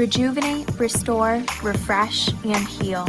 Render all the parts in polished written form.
Rejuvenate, restore, refresh, and heal.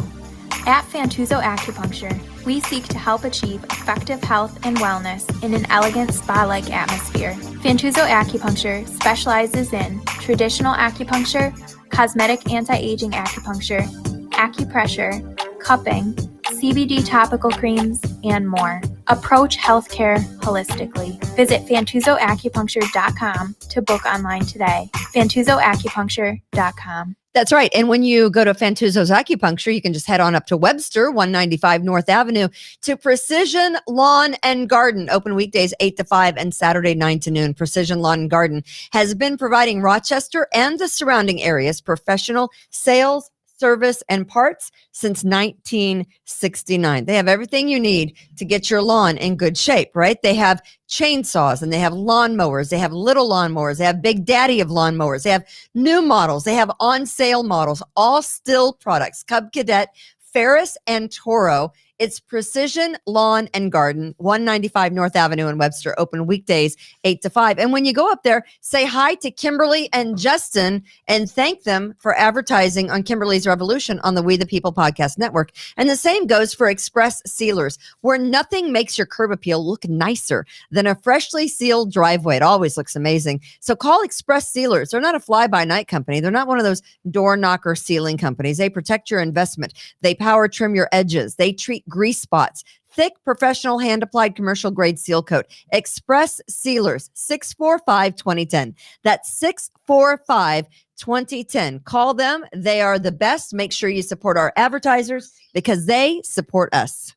At Fantuzzo Acupuncture, we seek to help achieve effective health and wellness in an elegant spa-like atmosphere. Fantuzzo Acupuncture specializes in traditional acupuncture, cosmetic anti-aging acupuncture, acupressure, cupping, CBD topical creams, and more. Approach healthcare holistically. Visit FantuzzoAcupuncture.com to book online today. FantuzzoAcupuncture.com. That's right. And when you go to Fantuzzo's Acupuncture, you can just head on up to Webster, 195 North Avenue, to Precision Lawn and Garden. Open weekdays 8 to 5 and Saturday 9 to noon. Precision Lawn and Garden has been providing Rochester and the surrounding areas professional sales, service, and parts since 1969. They have everything you need to get your lawn in good shape, right? They have chainsaws and they have lawnmowers. They have little lawnmowers. They have Big Daddy of lawnmowers. They have new models. They have on sale models, all still products. Cub Cadet, Ferris, and Toro. It's Precision Lawn and Garden, 195 North Avenue in Webster, open weekdays 8 to 5. And when you go up there, say hi to Kimberly and Justin and thank them for advertising on Kimberly's Revolution on the We the People podcast network. And the same goes for Express Sealers, where nothing makes your curb appeal look nicer than a freshly sealed driveway. It always looks amazing. So call Express Sealers. They're not a fly-by-night company. They're not one of those door knocker sealing companies. They protect your investment. They power trim your edges. They treat grease spots. Thick, professional, hand-applied, commercial-grade seal coat. Express Sealers, 645-2010. That's 645-2010. Call them. They are the best. Make sure you support our advertisers because they support us.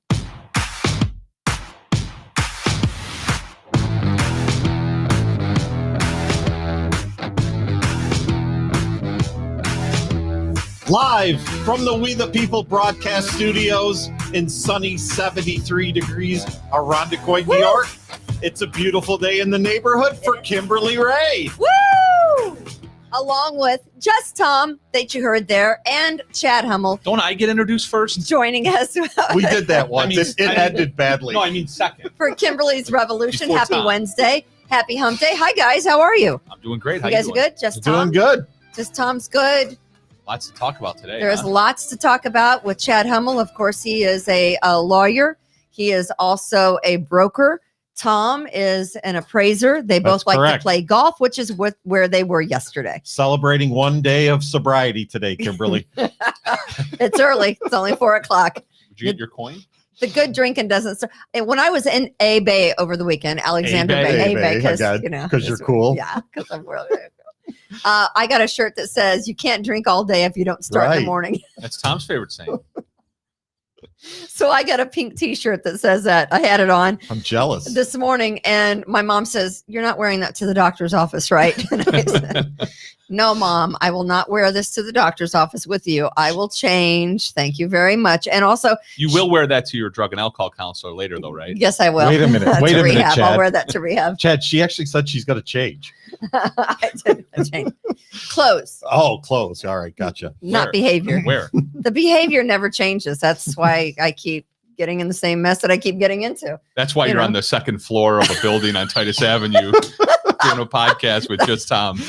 Live from the We the People broadcast studios in sunny 73 degrees Arundecoit, New York. It's a beautiful day in the neighborhood for Kimberly Ray. Woo! Along with just Tom that you heard there and Chad Hummel. Don't I get introduced first? Joining us. We did that once. It ended badly. No, I mean second. For Kimberly's Revolution. Before Happy Tom. Wednesday. Happy hump day. Hi, guys. How are you? I'm doing great. How You guys doing? are good? Just Tom? Doing good. Just Tom's good. Lots to talk about today. There's lots to talk about with Chad Hummel. Of course, he is a lawyer. He is also a broker. Tom is an appraiser. They both like correct. to play golf, which is where they were yesterday. Celebrating one day of sobriety today, Kimberly. It's early. It's only 4:00. Did you get your coin? The good drinking doesn't start. And when I was in A Bay over the weekend, Alexander Bay, because you're cool. Yeah, because I'm really cool. I got a shirt that says you can't drink all day if you don't start in the morning. That's Tom's favorite saying. So I got a pink t-shirt that says that. I had it on. I'm jealous. This morning, and my mom says, "You're not wearing that to the doctor's office, right?" And I said, "No, Mom, I will not wear this to the doctor's office with you. I will change. Thank you very much." And also, You will wear that to your drug and alcohol counselor later, though, right? yes, I will. Wait a minute. Wait To a minute, rehab. Chad. I'll wear that to rehab. Chad, she actually said she's got to change. I did change. Clothes, Oh, clothes. All right. Gotcha. not Where? behavior. Where? The behavior never changes. That's why I keep getting in the same mess that I keep getting into. That's why You you're know. on the second floor of a building on Titus Avenue doing a podcast with just Tom.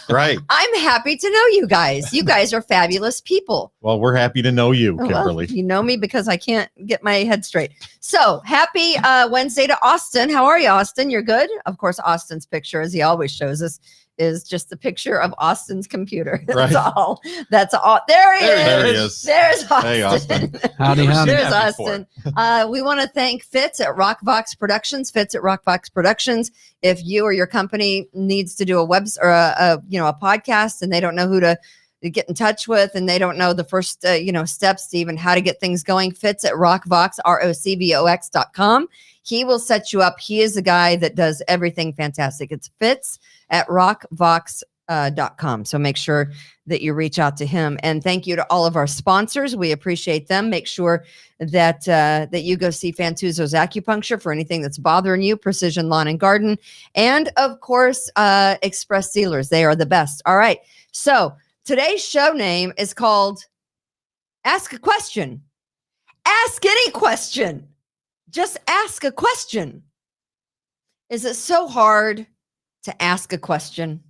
Right. I'm happy to know you guys. You guys are fabulous people. Well, we're happy to know you, Oh, well, Kimberly. you know me because I can't get my head straight. So happy Wednesday to Austin. How are you, Austin? You're good? Of course, Austin's picture, as he always shows us, is just the picture of Austin's computer. That's Right. all. That's all. There he is. There he is. There's Austin. Hey, Austin. Howdy, howdy. There's That before. Austin. We want to thank Fitz at Rockvox Productions. Fitz at Rockvox Productions. If you or your company needs to do a web or a podcast and they don't know who to get in touch with and they don't know the first steps to even how to get things going, Fitz at Rockvox, ROCVOX.com. He will set you up. He is the guy that does everything fantastic. It's Fitz at rockvox.com. So make sure that you reach out to him. And thank you to all of our sponsors. We appreciate them. Make sure that you go see Fantuzzo's Acupuncture for anything that's bothering you, Precision Lawn and Garden, and of course, Express Sealers. They are the best. All right. So today's show name is called Ask a Question. Ask any question. Just ask a question. Is it so hard to ask a question?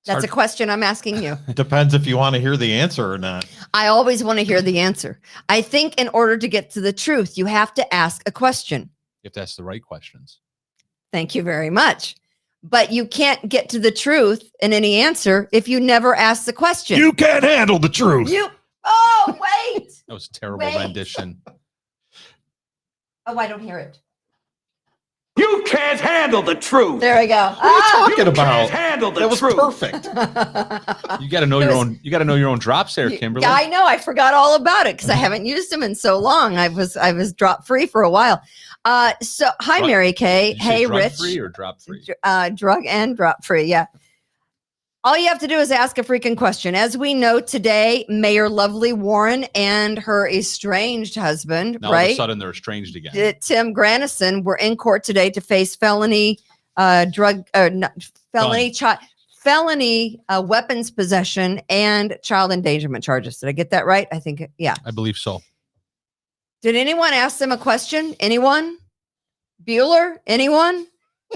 That's a question I'm asking you. Depends if you want to hear the answer or not. I always want to hear the answer. I think in order to get to the truth, you have to ask a question. If that's the right questions. Thank you very much. But you can't get to the truth in any answer if you never ask the question. You can't handle the truth. Oh, wait. That was a terrible rendition. Oh, I don't hear it. You can't handle the truth. There we go. What are you talking about? Can't handle the That was truth. perfect. You got to know your own. You got to know your own drops there, Kimberly. Yeah, I know. I forgot all about it because I haven't used them in so long. I was drop free for a while. So hi, Mary Kay. Did you say Hey, drug Rich. free or drop free? Drug and drop free. Yeah. All you have to do is ask a freaking question. As we know today, Mayor Lovely Warren and her estranged husband, Now all of a sudden they're estranged again. Tim Granison, were in court today to face felony weapons possession and child endangerment charges. Did I get that right? I think, yeah. I believe so. Did anyone ask them a question? Anyone? Bueller? Anyone?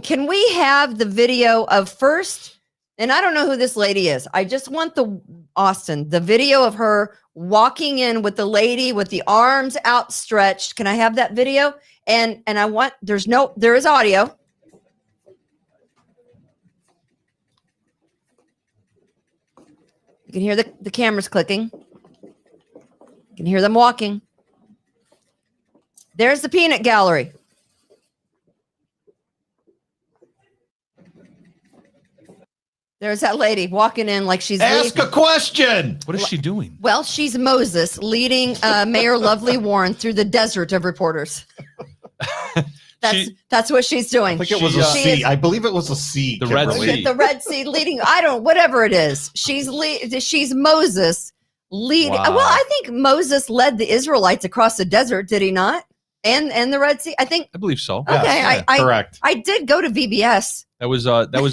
Can we have the video of first? And I don't know who this lady is. I just want the video of her walking in with the lady with the arms outstretched. Can I have that video? And I want, there is audio. You can hear the cameras clicking. You can hear them walking. There's the peanut gallery. There's that lady walking in like she's Ask a question. What is she doing? Well, she's Moses leading Mayor Lovely Warren through the desert of reporters. That's what she's doing. I think it was a C. I believe it was a C. The Red Kimberly. Sea. The Red Sea leading. Whatever it is. She's Moses leading. Wow. Well, I think Moses led the Israelites across the desert. Did he not? And the Red Sea. I believe so. Okay, correct. I did go to VBS. That was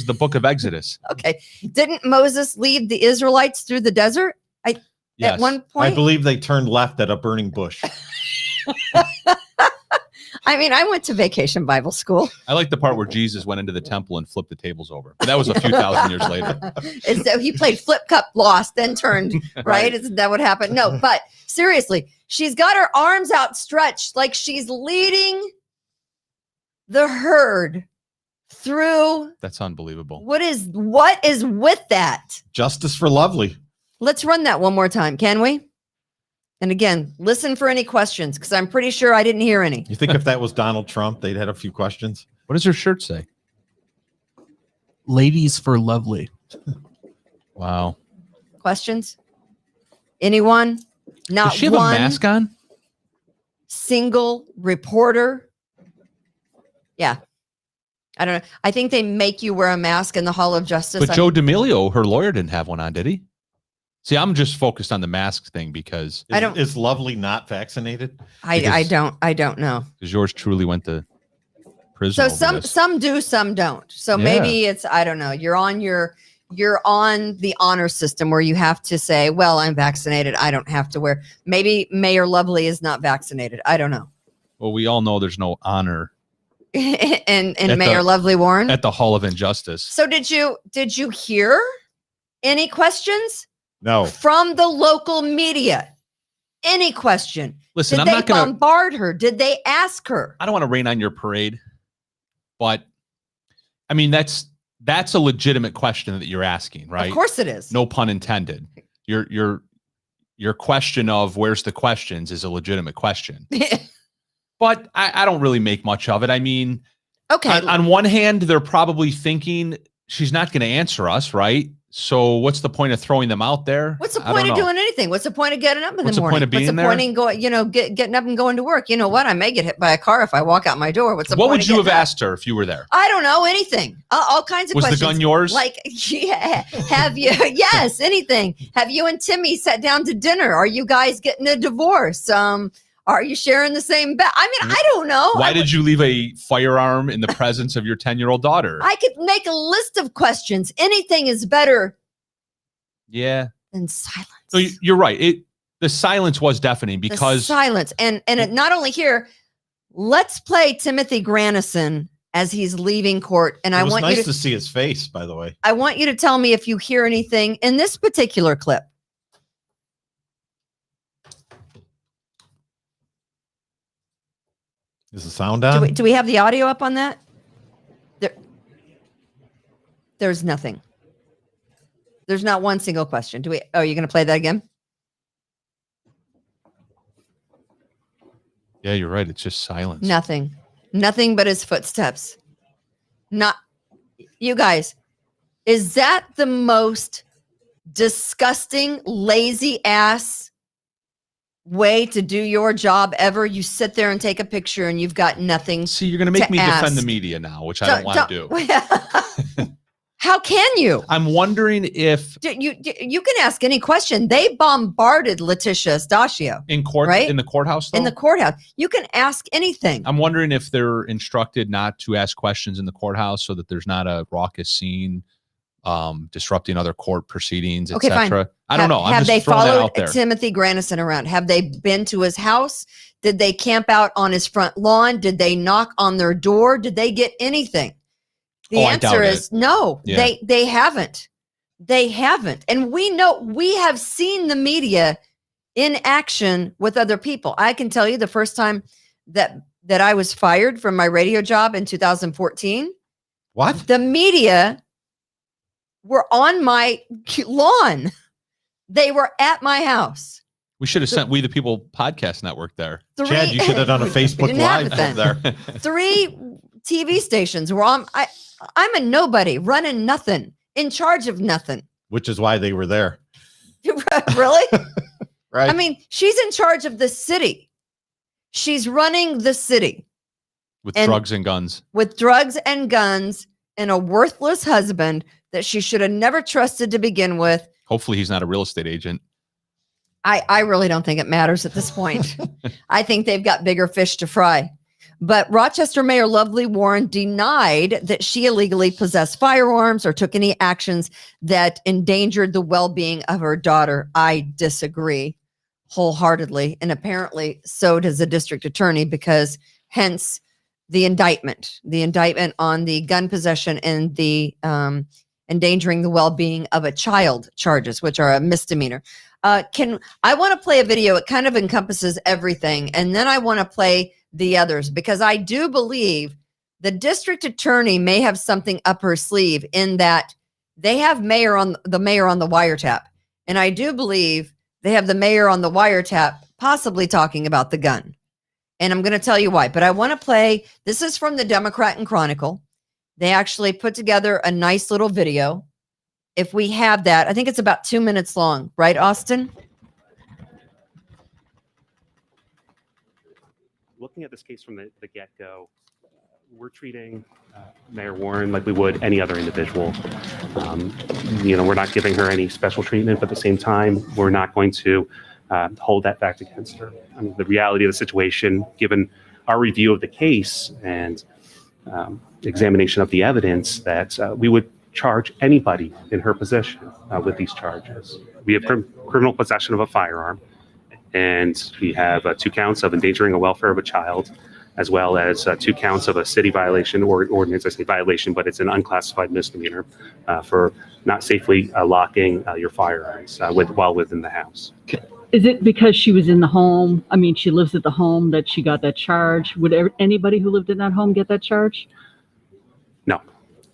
the book of Exodus. Okay, didn't Moses lead the Israelites through the desert? Yes. At one point. I believe they turned left at a burning bush. I mean, I went to vacation Bible school. I like the part where Jesus went into the temple and flipped the tables over. But that was a few thousand years later. And so he played flip cup, lost, then turned, right? Isn't that what happened? No, but seriously, she's got her arms outstretched like she's leading the herd through. That's unbelievable. What is with that? Justice for Lovely. Let's run that one more time, can we? And again, listen for any questions because I'm pretty sure I didn't hear any. You think if that was Donald Trump, they'd had a few questions? What does her shirt say? Ladies for Lovely. Wow. Questions? Anyone? Not Does she have one a mask on? single reporter. Yeah. I don't know. I think they make you wear a mask in the Hall of Justice. But Joe D'Amelio, her lawyer, didn't have one on, did he? See, I'm just focused on the mask thing because Is Lovely not vaccinated? I don't know. yours truly went to prison. So over this. some do, some don't. So Yeah. maybe it's, I don't know. You're on the honor system where you have to say, well, I'm vaccinated. I don't have to wear. Maybe Mayor Lovely is not vaccinated. I don't know. Well, we all know there's no honor and At Mayor the- Lovely Warren. at the Hall of Injustice. So did you hear any questions No. from the local media? Any question? Listen, Did I'm they not going to. bombard her? Did they ask her? I don't want to rain on your parade, but I mean that's a legitimate question that you're asking, right? Of course it is. No pun intended. Your question of where's the questions is a legitimate question, but I don't really make much of it. I mean, Okay. on one hand, they're probably thinking she's not going to answer us, right? So what's the point of throwing them out there? What's the I point don't of know. doing anything? What's the point of getting up in What's the the point morning? of being What's the there? point in going, getting up and going to work? You know what? I may get hit by a car if I walk out my door. What's the What point would of you have getting up? asked her if you were there? I don't know, anything. All kinds of Was questions. the gun yours? Like, yeah. Have you, yes, anything. Have you and Timmy sat down to dinner? Are you guys getting a divorce? Are you sharing the same bed? I mean, I don't know. Why did you leave a firearm in the presence of your 10-year-old daughter? I could make a list of questions. Anything is better Yeah. than silence. So you're right. The silence was deafening The because silence. And it, not only here, let's play Timothy Granison as he's leaving court. And It was nice to see his face, by the way. I want you to tell me if you hear anything in this particular clip. Is the sound on? Do we have the audio up on that? There's nothing. There's not one single question. Are you going to play that again? Yeah, you're right. It's just silence. Nothing but his footsteps. You guys, is that the most disgusting, lazy ass way to do your job ever? You sit there and take a picture and you've got nothing. See, you're going to make me defend the media now, which I don't want to do. How can you? I'm wondering if you can ask any question. They bombarded Letitia Stasio in court, right? In the courthouse, though? In the courthouse. You can ask anything. I'm wondering if they're instructed not to ask questions in the courthouse so that there's not a raucous scene, disrupting other court proceedings, okay, etc. I don't know. Have they followed Timothy Granison around? Have they been to his house? Did they camp out on his front lawn? Did they knock on their door? Did they get anything? The answer is no, yeah. They haven't. They haven't. And we have seen the media in action with other people. I can tell you the first time that I was fired from my radio job in 2014. What? The media were on my lawn. They were at my house. We should have sent We the People podcast network there. Chad, you should have done a Facebook Live there. 3 TV stations were on. I'm a nobody, running nothing, in charge of nothing. Which is why they were there. Really? Right. I mean, she's in charge of the city. She's running the city. With drugs and guns. With drugs and guns and a worthless husband that she should have never trusted to begin with. Hopefully he's not a real estate agent. I really don't think it matters at this point. I think they've got bigger fish to fry. But Rochester Mayor Lovely Warren denied that she illegally possessed firearms or took any actions that endangered the well-being of her daughter. I disagree wholeheartedly. And apparently so does the district attorney, because hence the indictment on the gun possession and the endangering the well-being of a child charges, which are a misdemeanor. I want to play a video. It kind of encompasses everything. And then I want to play the others, because I do believe the district attorney may have something up her sleeve in that they have the mayor on the wiretap. And I do believe they have the mayor on the wiretap, possibly talking about the gun. And I'm going to tell you why, but I want to play. This is from the Democrat and Chronicle. They actually put together a nice little video. If we have that, I think it's about 2 minutes long, right, Austin? Looking at this case from the get-go, we're treating Mayor Warren like we would any other individual. We're not giving her any special treatment, but at the same time, we're not going to hold that fact against her. I mean, the reality of the situation, given our review of the case and examination of the evidence, that we would charge anybody in her position with these charges. We have criminal possession of a firearm. And we have 2 counts of endangering the welfare of a child, as well as 2 counts of a city violation or ordinance. I say violation, but it's an unclassified misdemeanor for not safely locking your firearms while within the house. Is it because she was in the home? I mean, she lives at the home that she got that charge. Would anybody who lived in that home get that charge? No.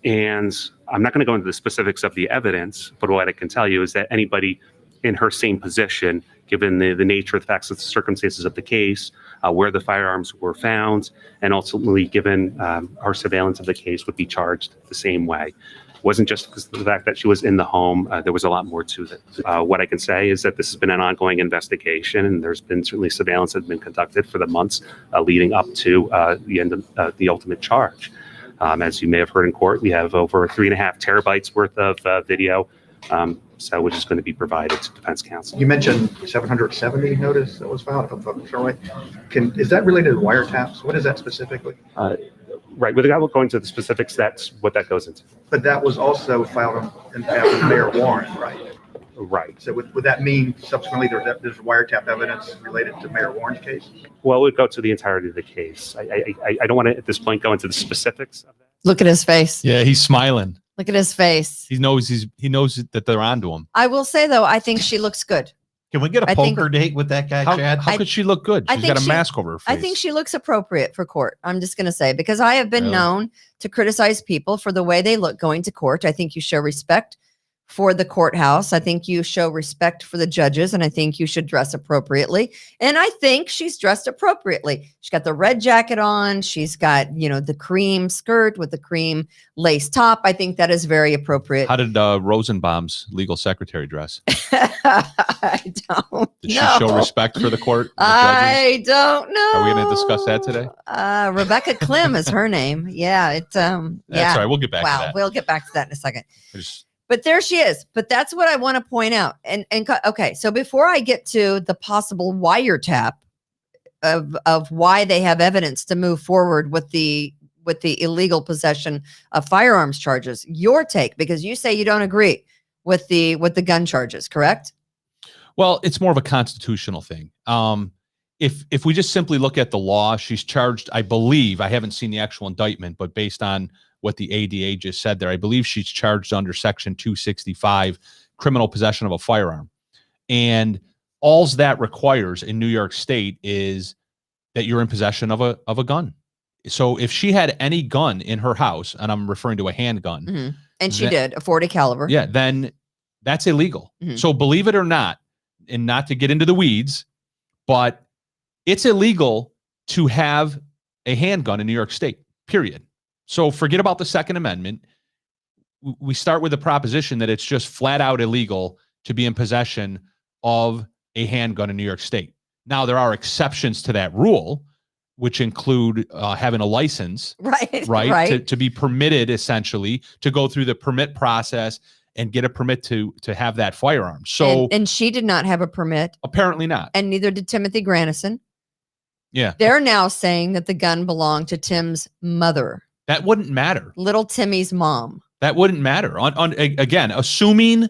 And I'm not going to go into the specifics of the evidence, but what I can tell you is that anybody in her same position, given the nature of the facts of the circumstances of the case, where the firearms were found, and ultimately given our surveillance of the case, would be charged the same way. It wasn't just because of the fact that she was in the home. There was a lot more to it. What I can say is that this has been an ongoing investigation, and there's been certainly surveillance that has been conducted for the months leading up to the end of the ultimate charge. As you may have heard in court, we have over 3.5 terabytes worth of video, which is going to be provided to defense counsel. You mentioned 770 notice that was filed, if I'm right. Is that related to wiretaps? What is that specifically? Right. Without going to the specifics, that's what that goes into. But that was also filed on behalf of Mayor Warren, right? Right. So would that mean subsequently there's wiretap evidence related to Mayor Warren's case? Well, it would go to the entirety of the case. I don't want to at this point go into the specifics of that. Look at his face. Yeah, he's smiling. Look at his face. He knows that they're onto him. I will say though, I think she looks good. Can we get a I think- poker date with that guy, Chad? How could she look good? I She's think got a she- mask over her face. I think she looks appropriate for court. I'm just going to say, because I have been Really? known to criticize people for the way they look going to court. I think you show respect for the courthouse. I think you show respect for the judges, and I think you should dress appropriately. And I think she's dressed appropriately. She's got the red jacket on. She's got, the cream skirt with the cream lace top. I think that is very appropriate. How did Rosenbaum's legal secretary dress? I don't Did she know. show respect for the court? and the I judges? don't know. Are we going to discuss that today? Rebecca Klim is her name. Yeah, it's That's yeah. all right. We'll get back to Wow, that. we'll get back to that in a second. I just- But there she is. But that's what I want to point out. Okay, so before I get to the possible wiretap of why they have evidence to move forward with the illegal possession of firearms charges, your take, because you say you don't agree with the gun charges, correct? Well, it's more of a constitutional thing. If we just simply look at the law, she's charged, I believe, I haven't seen the actual indictment, but based on what the ADA just said there, I believe she's charged under Section 265, criminal possession of a firearm. And all that requires in New York State is that you're in possession of a gun. So if she had any gun in her house, and I'm referring to a handgun, Mm-hmm. And she did a 40 caliber. yeah, then that's illegal. Mhm. So believe it or not, and not to get into the weeds, but it's illegal to have a handgun in New York State, period. So forget about the Second Amendment. We start with the proposition that it's just flat out illegal to be in possession of a handgun in New York State. Now, there are exceptions to that rule, which include having a license, Right. To be permitted, essentially, to go through the permit process and get a permit to have that firearm. So and she did not have a permit, apparently not. and neither did Timothy Granison. Yeah, They're now saying that the gun belonged to Tim's mother, that wouldn't matter. little Timmy's mom. That wouldn't matter. Again, assuming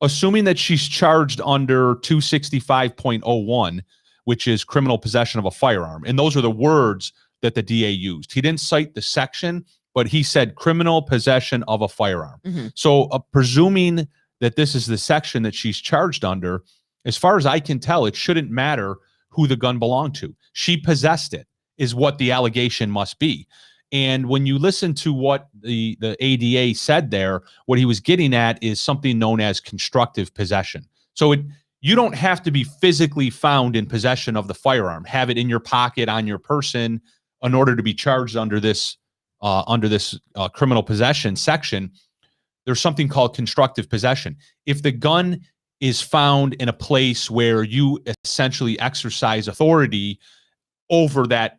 that she's charged under 265.01, which is criminal possession of a firearm. And those are the words that the DA used. He didn't cite the section, but he said criminal possession of a firearm. Mhm. So presuming that this is the section that she's charged under, as far as I can tell, it shouldn't matter who the gun belonged to. She possessed it, is what the allegation must be. And when you listen to what the ADA said there, what he was getting at is something known as constructive possession. So you don't have to be physically found in possession of the firearm, have it in your pocket, on your person, in order to be charged under this criminal possession section. There's something called constructive possession. If the gun is found in a place where you essentially exercise authority over that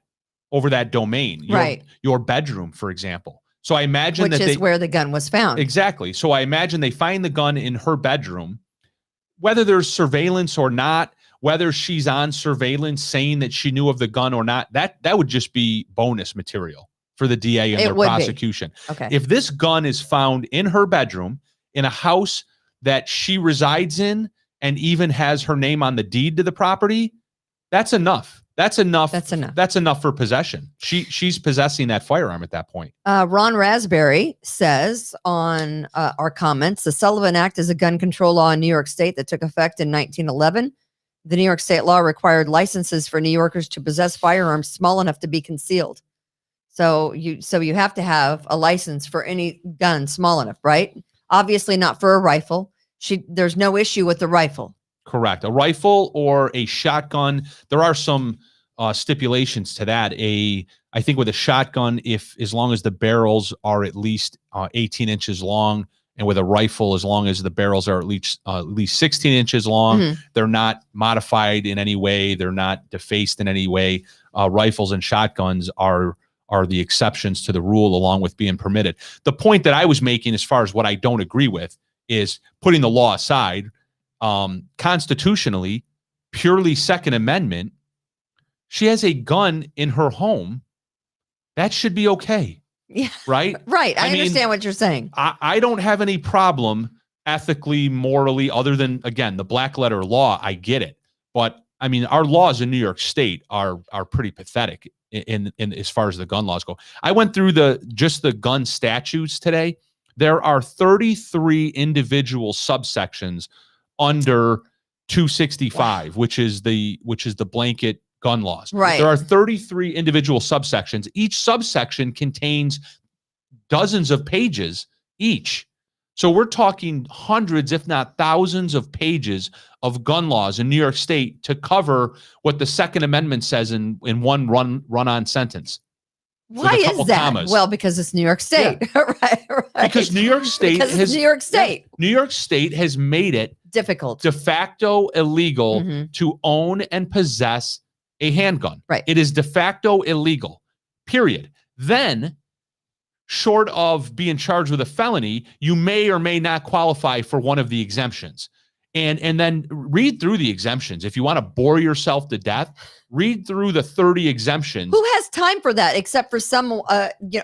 domain, Right. your bedroom, for example. So I imagine Which that is where the gun was found. Exactly. So I imagine they find the gun in her bedroom, whether there's surveillance or not, whether she's on surveillance saying that she knew of the gun or not, that would just be bonus material for the DA and It their would be. prosecution. Okay. If this gun is found in her bedroom, in a house that she resides in, and even has her name on the deed to the property, that's enough. That's enough. That's enough. That's enough for possession. She's possessing that firearm at that point. Ron Raspberry says on our comments, the Sullivan Act is a gun control law in New York State that took effect in 1911. The New York State law required licenses for New Yorkers to possess firearms small enough to be concealed. So you have to have a license for any gun small enough, right? Obviously not for a rifle. There's no issue with the rifle. Correct. A rifle or a shotgun. There are some stipulations to that. I think with a shotgun, as long as the barrels are at least 18 inches long, and with a rifle, as long as the barrels are at least 16 inches long, Mhm. they're not modified in any way. They're not defaced in any way. Rifles and shotguns are the exceptions to the rule, along with being permitted. The point that I was making, as far as what I don't agree with, is putting the law aside. Constitutionally, purely Second Amendment, she has a gun in her home. That should be okay. Yeah. Right? Right. I I mean, understand what you're saying. I don't have any problem ethically, morally, other than, again, the black letter law, I get it. But I mean, our laws in New York State are pretty pathetic in as far as the gun laws go. I went through the gun statutes today. There are 33 individual subsections under 265, which is the blanket gun laws. Right. There are 33 individual subsections. Each subsection contains dozens of pages each. So we're talking hundreds, if not thousands, of pages of gun laws in New York State to cover what the Second Amendment says in one run-on sentence. Why is that? Commas. Well, because it's New York State. right. Because New York State it's New York State. New York State has made it Difficult. de facto illegal Mhm. to own and possess a handgun. Right. It is de facto illegal, period. Then, short of being charged with a felony, you may or may not qualify for one of the exemptions. And then read through the exemptions. If you want to bore yourself to death, read through the 30 exemptions. Who has time for that except for some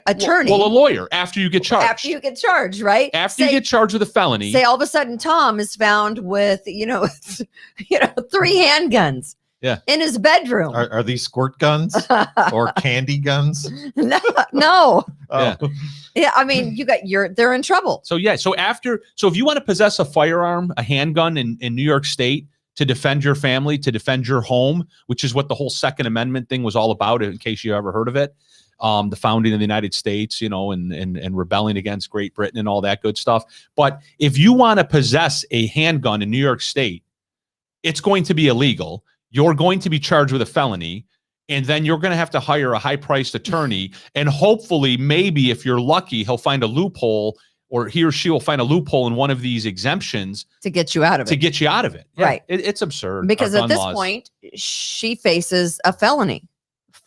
attorney? Well, a lawyer after you get charged. After you get charged, right? After you get charged with a felony. Say all of a sudden Tom is found with, 3 handguns. Yeah. In his bedroom. Are these squirt guns or candy guns? No. Oh. Yeah, I mean, they're in trouble. So if you want to possess a firearm, a handgun in New York State to defend your family, to defend your home, which is what the whole Second Amendment thing was all about, in case you ever heard of it, the founding of the United States, and rebelling against Great Britain and all that good stuff. But if you want to possess a handgun in New York State, it's going to be illegal. You're going to be charged with a felony, and then you're going to have to hire a high-priced attorney, and hopefully, maybe if you're lucky, he'll find a loophole, or he or she will find a loophole in one of these exemptions to get you out of it. Yeah, right. It's absurd. Because at this point, she faces a felony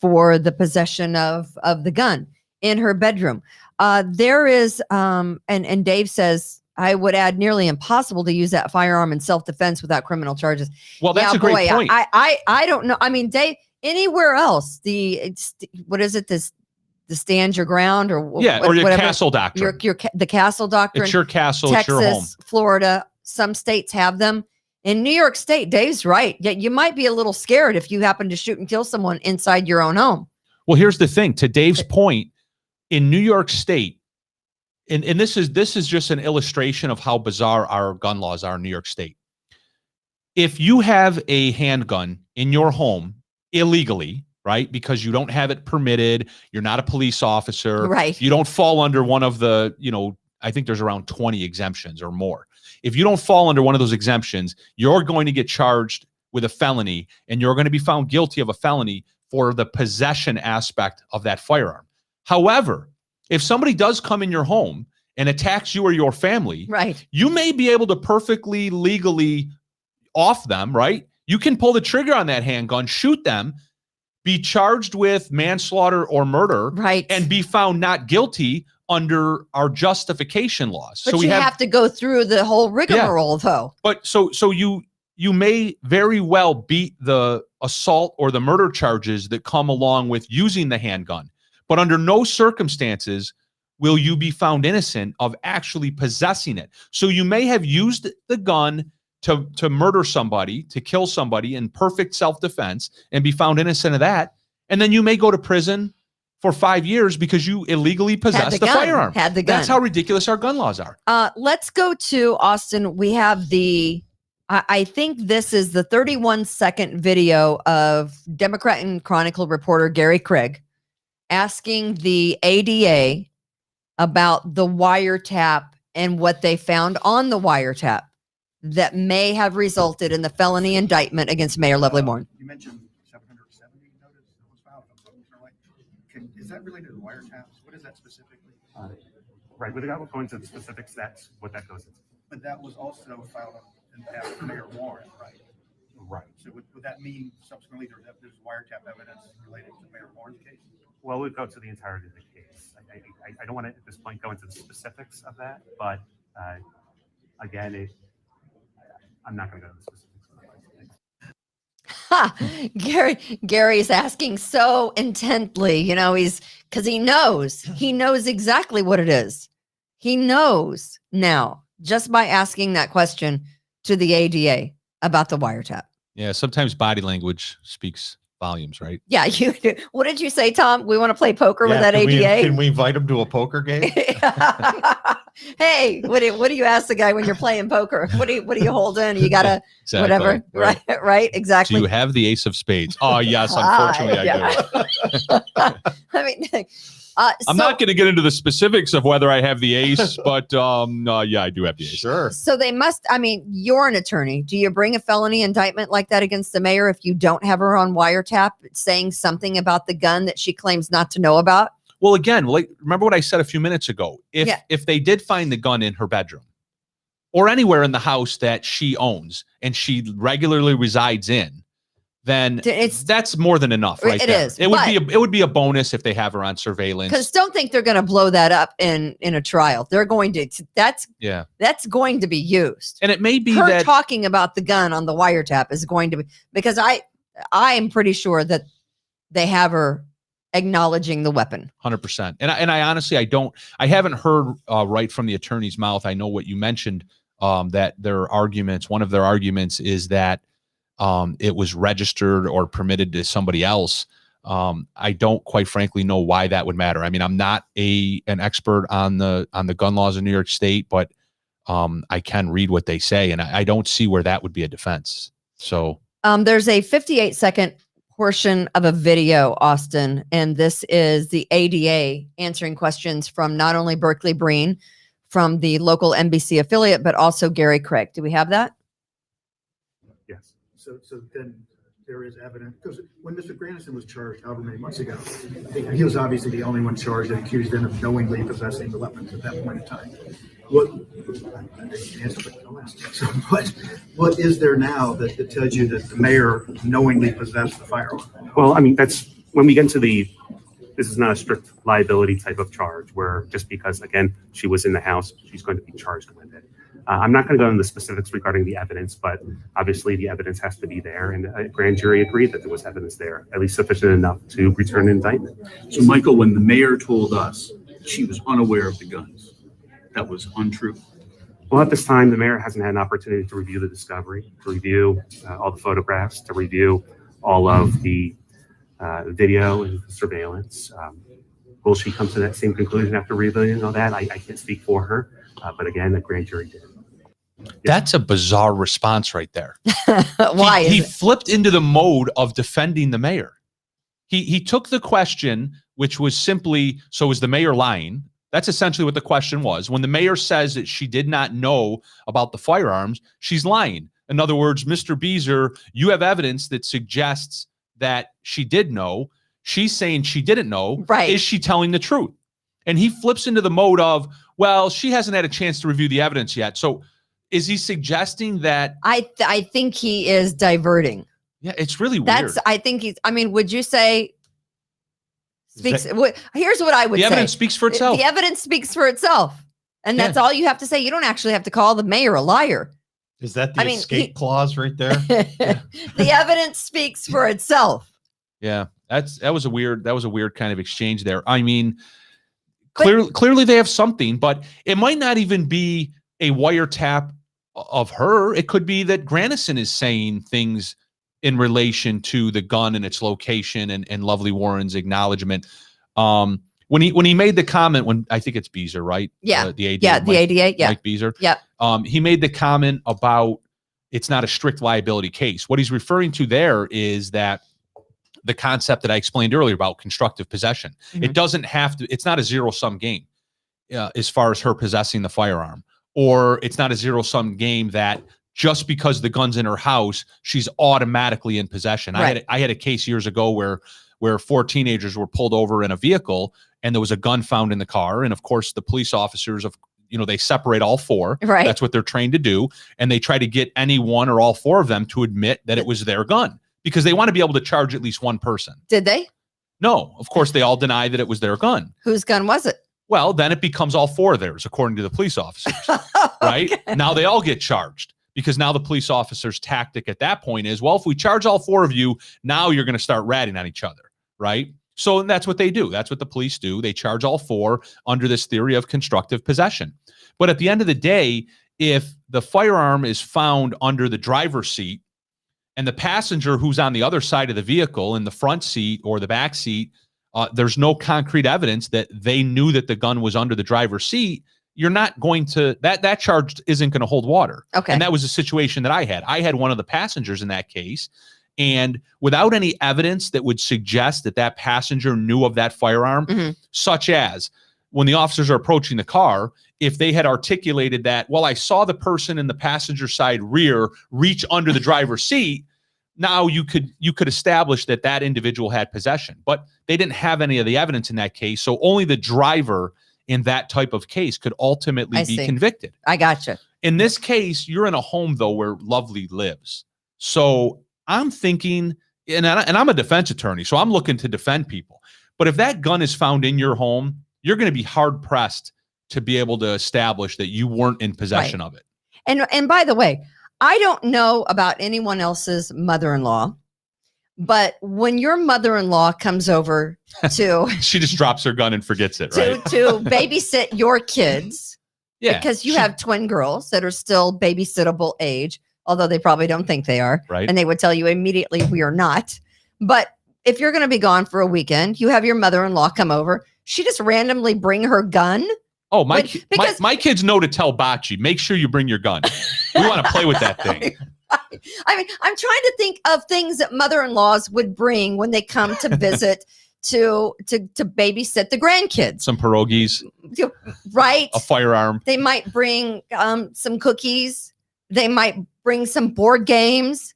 for the possession of the gun in her bedroom. There is, and Dave says, I would add nearly impossible to use that firearm in self-defense without criminal charges. Well, that's a great point. I don't know. I mean, Dave, anywhere else, what is it? The stand your ground or or your whatever, castle doctrine. The castle doctrine. It's your castle. Texas, it's your home. Florida, some states have them. In New York State, Dave's right. Yeah, you might be a little scared if you happen to shoot and kill someone inside your own home. Well, here's the thing. To Dave's point, in New York State, and this is just an illustration of how bizarre our gun laws are in New York State. If you have a handgun in your home illegally, right, because you don't have it permitted, you're not a police officer, right? You don't fall under one of the, I think there's around 20 exemptions or more. If you don't fall under one of those exemptions, you're going to get charged with a felony, and you're going to be found guilty of a felony for the possession aspect of that firearm. However, if somebody does come in your home and attacks you or your family, right, you may be able to perfectly legally off them, right? You can pull the trigger on that handgun, shoot them, be charged with manslaughter or murder, right, and be found not guilty under our justification laws. But so you have to go through the whole rigmarole, though. But so you may very well beat the assault or the murder charges that come along with using the handgun. But under no circumstances will you be found innocent of actually possessing it. So you may have used the gun to murder somebody, to kill somebody in perfect self-defense and be found innocent of that. And then you may go to prison for 5 years because you illegally possessed the firearm. Had the gun. That's how ridiculous our gun laws are. Let's go to Austin. We have I think this is the 31-second video of Democrat and Chronicle reporter Gary Craig asking the ADA about the wiretap and what they found on the wiretap that may have resulted in the felony indictment against Mayor Lovely Moore. You mentioned 770 notice that was filed. Is that related to wiretaps? What is that specifically? Right, without going into the specifics, that's what that goes into. But that was also filed after Mayor Warren, right? Right. So would that mean subsequently there's wiretap evidence related to Mayor Warren's case? Well, we'd go to the entirety of the case. I don't want to at this point go into the specifics of that, but again, I'm not going to go into the specifics of that. Gary's asking so intently, because he knows exactly what it is. He knows now just by asking that question to the ADA about the wiretap. Yeah, sometimes body language speaks volumes, right? Yeah, you. What did you say, Tom? We want to play poker with that can ADA. Can we invite him to a poker game? Hey, what do you ask the guy when you're playing poker? What do you hold in? You gotta Exactly. whatever, right? Exactly. Do you have the ace of spades? Oh yes, unfortunately I do. I mean, I'm not going to get into the specifics of whether I have the ace, but yeah, I do have the ace. Sure. So they must. I mean, you're an attorney. Do you bring a felony indictment like that against the mayor if you don't have her on wiretap saying something about the gun that she claims not to know about? Well, again, like remember what I said a few minutes ago. If they did find the gun in her bedroom or anywhere in the house that she owns and she regularly resides in, then that's more than enough, right? It there. is. It would be a bonus if they have her on surveillance. Because don't think they're going to blow that up in a trial. They're going to. That's going to be used. And it may be her that talking about the gun on the wiretap is going to be, because I am pretty sure that they have her acknowledging the weapon. 100%. And I honestly, I haven't heard right from the attorney's mouth. I know what you mentioned, that one of their arguments is that it was registered or permitted to somebody else. I don't quite frankly know why that would matter. I mean, I'm not an expert on the gun laws in New York State, but I can read what they say, and I don't see where that would be a defense. So there's a 58-second portion of a video, Austin, and this is the ADA answering questions from not only Berkeley Breen from the local NBC affiliate, but also Gary Craig. Do we have that? Yes. So then there is evidence, because when Mr. Grandison was charged however many months ago, he was obviously the only one charged and accused then of knowingly possessing the weapons at that point in time. What is there now that tells you that the mayor knowingly possessed the firearm? Well, I mean, that's when we get into this is not a strict liability type of charge where just because, again, she was in the house, she's going to be charged with it. I'm not going to go into the specifics regarding the evidence, but obviously the evidence has to be there, and a grand jury agreed that there was evidence there, at least sufficient enough to return an indictment. So, Michael, when the mayor told us she was unaware of the guns, that was untrue? Well, at this time, the mayor hasn't had an opportunity to review the discovery, to review all the photographs, to review all of the video and surveillance. Will she come to that same conclusion after reviewing all that? I can't speak for her, but again, the grand jury did. That's a bizarre response right there. Why? He flipped into the mode of defending the mayor. He took the question, which was simply, so is the mayor lying? That's essentially what the question was. When the mayor says that she did not know about the firearms, she's lying. In other words, Mr. Beezer, you have evidence that suggests that she did know. She's saying she didn't know. Right. Is she telling the truth? And he flips into the mode of, well, she hasn't had a chance to review the evidence yet. So is he suggesting that? I think he is diverting. Yeah, it's really weird. I think would you say here's what I would say. The evidence speaks for itself. The evidence speaks for itself. And that's all you have to say. You don't actually have to call the mayor a liar. Is that the escape clause right there? The evidence speaks for itself. Yeah, that was a weird kind of exchange there. I mean, clearly they have something, but it might not even be a wiretap of her. It could be that Grandison is saying things in relation to the gun and its location and Lovely Warren's acknowledgement. When he made the comment, when I think it's Beezer, right? Yeah. The ADA. Yeah, the ADA. Yeah. Mike Beezer. Yeah. He made the comment about it's not a strict liability case. What he's referring to there is that the concept that I explained earlier about constructive possession. Mm-hmm. It doesn't have to, it's not a zero-sum game as far as her possessing the firearm, or it's not a zero-sum game that just because the gun's in her house, she's automatically in possession. Right. I had a case years ago where 4 teenagers were pulled over in a vehicle and there was a gun found in the car. And of course the police officers they separate all 4. Right. That's what they're trained to do. And they try to get any one or all 4 of them to admit that it was their gun because they want to be able to charge at least one person. Did they? No, of course they all deny that it was their gun. Whose gun was it? Well, then it becomes all 4 of theirs, according to the police officers, right? Now they all get charged because now the police officer's tactic at that point is, well, if we charge all 4 of you, now you're going to start ratting on each other, right? So that's what they do. That's what the police do. They charge all 4 under this theory of constructive possession. But at the end of the day, if the firearm is found under the driver's seat and the passenger who's on the other side of the vehicle in the front seat or the back seat, there's no concrete evidence that they knew that the gun was under the driver's seat, you're not going to, that charge isn't going to hold water. Okay. And that was a situation that I had. I had one of the passengers in that case, and without any evidence that would suggest that that passenger knew of that firearm, such as when the officers are approaching the car, if they had articulated that, well, I saw the person in the passenger side rear reach under the driver's seat, now you could establish that that individual had possession. But they didn't have any of the evidence in that case, so only the driver in that type of case could ultimately be convicted. I gotcha. In this case, you're in a home, though, where Lovely lives. So I'm thinking, and I'm a defense attorney, so I'm looking to defend people. But if that gun is found in your home, you're going to be hard-pressed to be able to establish that you weren't in possession of it. And by the way, I don't know about anyone else's mother-in-law, but when your mother-in-law comes over to she just drops her gun and forgets it, right? to babysit your kids, yeah, because you have twin girls that are still babysittable age, although they probably don't think they are, right? And they would tell you immediately we are not. But if you're going to be gone for a weekend, you have your mother-in-law come over. She just randomly bring her gun. Oh, my kids know to tell Bocce, make sure you bring your gun. We want to play with that thing. I mean, I'm trying to think of things that mother-in-laws would bring when they come to visit to babysit the grandkids. Some pierogies, right? A firearm. They might bring some cookies. They might bring some board games,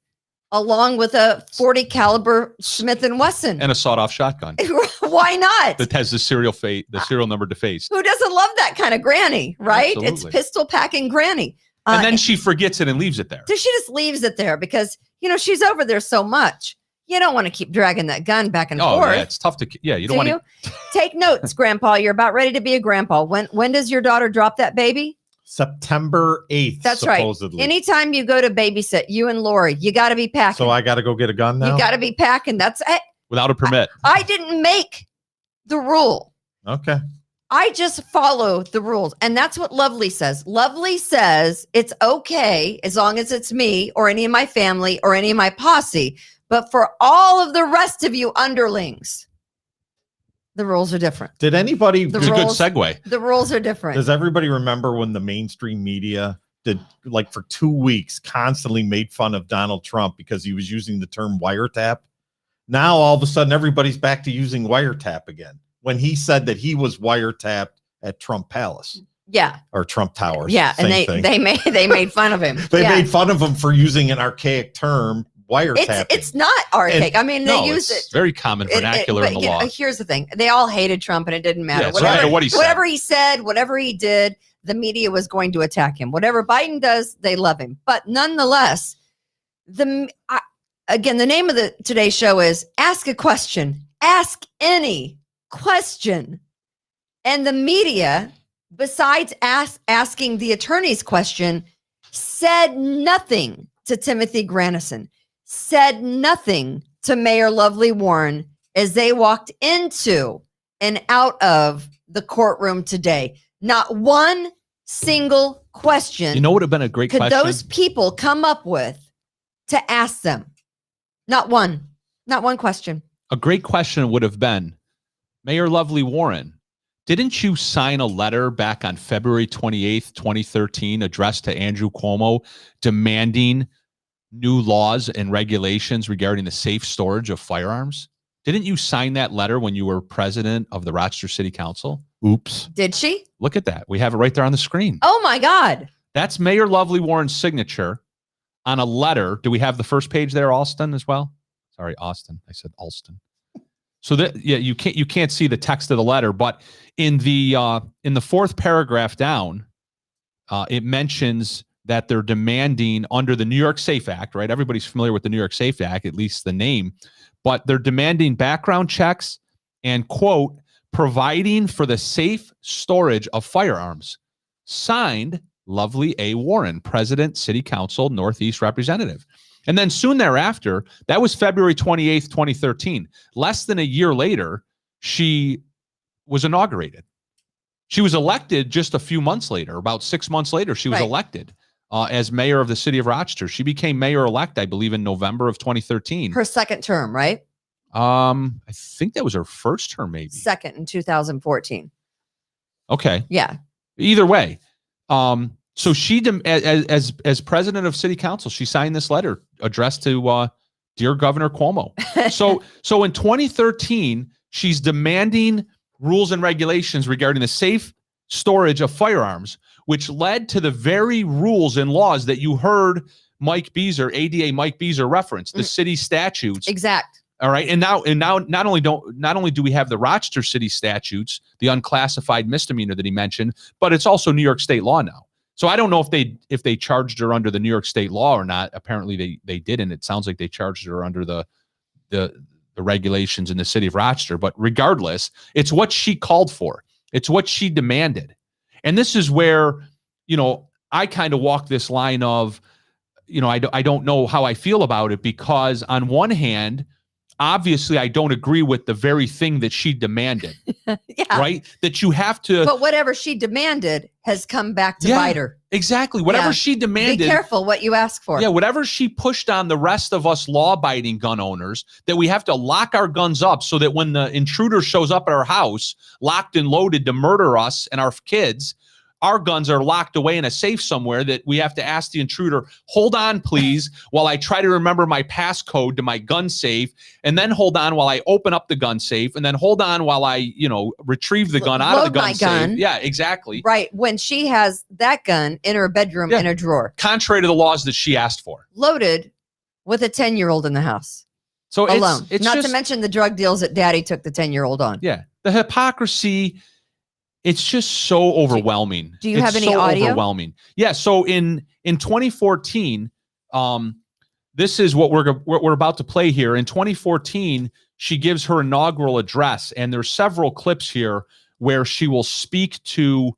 along with a .40 caliber Smith & Wesson and a sawed-off shotgun. Why not? That has the serial number defaced. Who doesn't love that kind of granny, right? Absolutely. It's pistol packing granny. And then she forgets it and leaves it there. So she just leaves it there because, she's over there so much. You don't want to keep dragging that gun back and forth. Yeah, it's tough to, you don't want to. Take notes, Grandpa. You're about ready to be a grandpa. When does your daughter drop that baby? September 8th. That's supposedly. right. Anytime you go to babysit, you and Lori, you got to be packing. So I got to go get a gun now? You got to be packing. That's it. Without a permit. I didn't make the rule. Okay. I just follow the rules. And that's what Lovely says. Lovely says it's okay as long as it's me or any of my family or any of my posse. But for all of the rest of you underlings, the rules are different. Did anybody? It's a good segue. The rules are different. Does everybody remember when the mainstream media did, like, for 2 weeks, constantly made fun of Donald Trump because he was using the term wiretap? Now, all of a sudden, everybody's back to using wiretap again. When he said that he was wiretapped at Trump Palace. Yeah. Or Trump Towers. Yeah. And they made fun of him. They made fun of him for using an archaic term, wiretapping. It's not archaic. I mean, they use it. Very common vernacular in the law. Here's the thing. They all hated Trump and it didn't matter. Yeah, what he said. Whatever he said, whatever he did, the media was going to attack him. Whatever Biden does, they love him. But nonetheless, again, the name of today's show is Ask a Question. Ask any question. And the media, besides asking the attorney's question, said nothing to Timothy Granison, said nothing to Mayor Lovely Warren as they walked into and out of the courtroom today. Not one single question. You know what would have been a great question? Could those people come up with to ask them? Not one question. A great question would have been, Mayor Lovely Warren, didn't you sign a letter back on February 28th, 2013, addressed to Andrew Cuomo demanding new laws and regulations regarding the safe storage of firearms? Didn't you sign that letter when you were president of the Rochester City Council? Oops. Did she? Look at that. We have it right there on the screen. Oh, my God. That's Mayor Lovely Warren's signature on a letter. Do we have the first page there, Alston, as well? Sorry, Austin. I said Alston. So that, yeah, you can't see the text of the letter, but in the fourth paragraph down, it mentions that they're demanding under the New York SAFE Act, right? Everybody's familiar with the New York SAFE Act, at least the name, but they're demanding background checks and, quote, providing for the safe storage of firearms. Signed, Lovely A. Warren, President, City Council, Northeast Representative. And then soon thereafter, that was February 28th, 2013. Less than a year later, she was inaugurated. She was elected just a few months later, about 6 months later, she was Right. elected as mayor of the city of Rochester. She became mayor-elect, I believe, in November of 2013. Her second term, right? I think that was her first term, maybe. Second in 2014. Okay. Yeah. Either way. So she, as president of city council, she signed this letter addressed to dear Governor Cuomo. So in 2013, she's demanding rules and regulations regarding the safe storage of firearms, which led to the very rules and laws that you heard Mike Beazer, ADA Mike Beazer reference, the city statutes. Exact. All right. And now not only do we have the Rochester city statutes, the unclassified misdemeanor that he mentioned, but it's also New York state law now. So I don't know if they charged her under the New York state law or not. Apparently they didn't. It sounds like they charged her under the regulations in the city of Rochester, but regardless, it's what she called for. It's what she demanded. And this is where, I kind of walk this line of, I don't know how I feel about it, because on one hand, obviously I don't agree with the very thing that she demanded. Yeah. Right? That you have to. But whatever she demanded has come back to bite her. Exactly. Whatever she demanded. Be careful what you ask for. Yeah, whatever she pushed on the rest of us law-abiding gun owners, that we have to lock our guns up so that when the intruder shows up at our house, locked and loaded to murder us and our kids, our guns are locked away in a safe somewhere, that we have to ask the intruder, hold on, please, while I try to remember my passcode to my gun safe, and then hold on while I open up the gun safe, and then hold on while I, retrieve the gun out of the gun safe. Yeah, exactly. Right. When she has that gun in her bedroom in a drawer. Contrary to the laws that she asked for. Loaded with a 10-year-old in the house. So alone. It's Not just, to mention the drug deals that daddy took the 10-year-old on. Yeah. The hypocrisy, it's just so overwhelming. Do you have any audio? Overwhelming. Yeah. So in 2014, this is what we're about to play here. In 2014, she gives her inaugural address, and there's several clips here where she will speak to,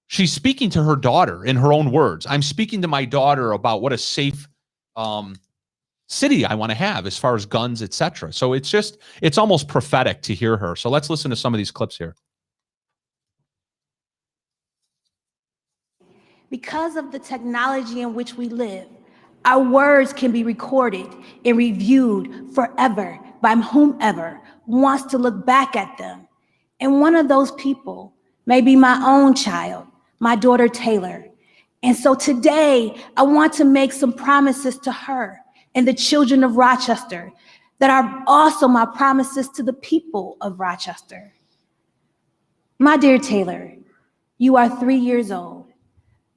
she's speaking to her daughter in her own words. I'm speaking to my daughter about what a safe city I want to have as far as guns, etc. So it's almost prophetic to hear her. So let's listen to some of these clips here. Because of the technology in which we live, our words can be recorded and reviewed forever by whomever wants to look back at them. And one of those people may be my own child, my daughter Taylor. And so today, I want to make some promises to her and the children of Rochester that are also my promises to the people of Rochester. My dear Taylor, you are 3 years old.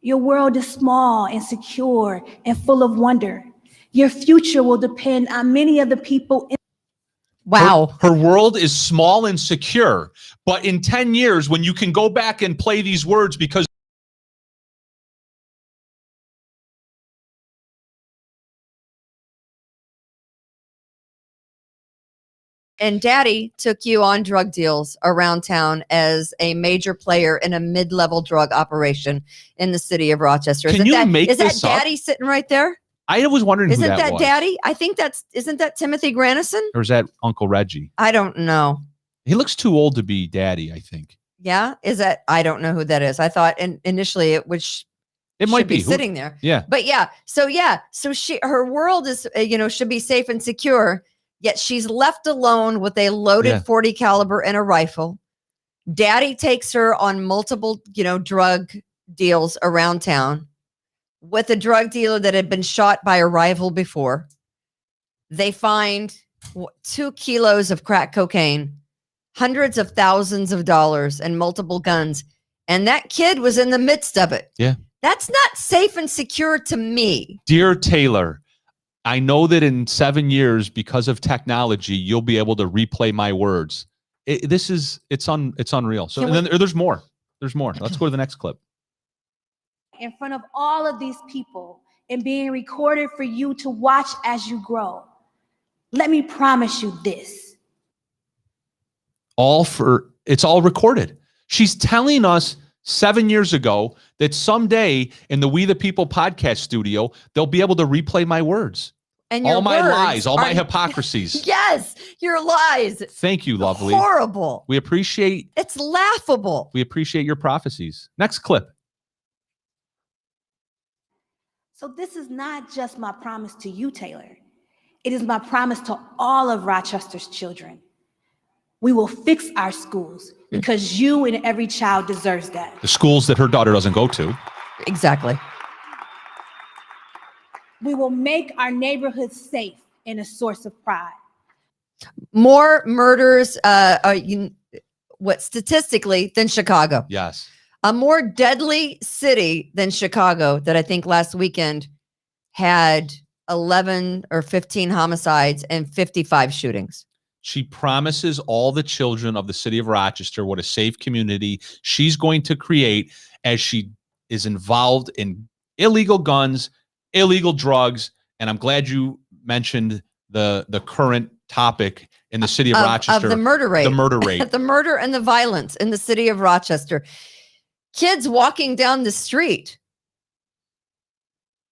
Your world is small and secure and full of wonder. Your future will depend on many of the people in Wow. Her world is small and secure, but in 10 years, when you can go back and play these words, because And daddy took you on drug deals around town as a major player in a mid-level drug operation in the city of Rochester. Can you make is that this up? daddy sitting right there? I was wondering Isn't who that that was. daddy? I think isn't that Timothy Granison? Or is that Uncle Reggie? I don't know. He looks too old to be daddy, I think. Yeah. Is that, I don't know who that is. I thought initially it was, It might be sitting there. Yeah. But yeah. So her world is, should be safe and secure. Yet she's left alone with a loaded 40 caliber and a rifle. Daddy takes her on multiple, drug deals around town with a drug dealer that had been shot by a rival before. They find 2 kilos of crack cocaine, hundreds of thousands of dollars, and multiple guns. And that kid was in the midst of it. Yeah. That's not safe and secure to me. Dear Taylor, I know that in 7 years, because of technology, you'll be able to replay my words. It's unreal. So and then there's more. There's more. Let's go to the next clip. in front of all of these people and being recorded for you to watch as you grow. Let me promise you this. It's all recorded. She's telling us 7 years ago that someday in the We the People podcast studio, they'll be able to replay my words. And your all my words lies, all my are- hypocrisies. Yes, your lies. Thank you, lovely. Horrible. We appreciate It's laughable. your prophecies. Next clip. So this is not just my promise to you, Taylor. It is my promise to all of Rochester's children. We will fix our schools because you and every child deserves that. The schools that her daughter doesn't go to. Exactly. We will make our neighborhoods safe and a source of pride. More murders, statistically than Chicago. Yes. A more deadly city than Chicago that I think last weekend had 11 or 15 homicides and 55 shootings. She promises all the children of the city of Rochester what a safe community she's going to create as she is involved in illegal guns, illegal drugs. And I'm glad you mentioned the current topic in the city of Rochester. Of the murder rate. The murder rate. The murder and the violence in the city of Rochester. Kids walking down the street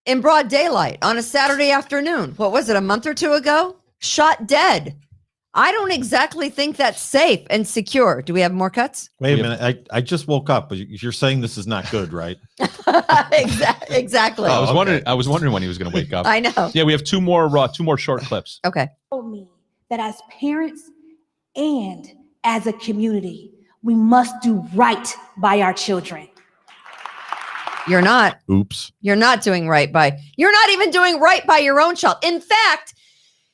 in broad daylight on a Saturday afternoon. What was it, a month or two ago? Shot dead. I don't exactly think that's safe and secure. Do we have more cuts? Wait a minute. I just woke up, but you're saying this is not good, right? Exactly. I was wondering when he was going to wake up. I know. Yeah, we have two more short clips. Okay. Told me that as parents and as a community, we must do right by our children. You're not. Oops. You're not doing right by. You're not even doing right by your own child. In fact,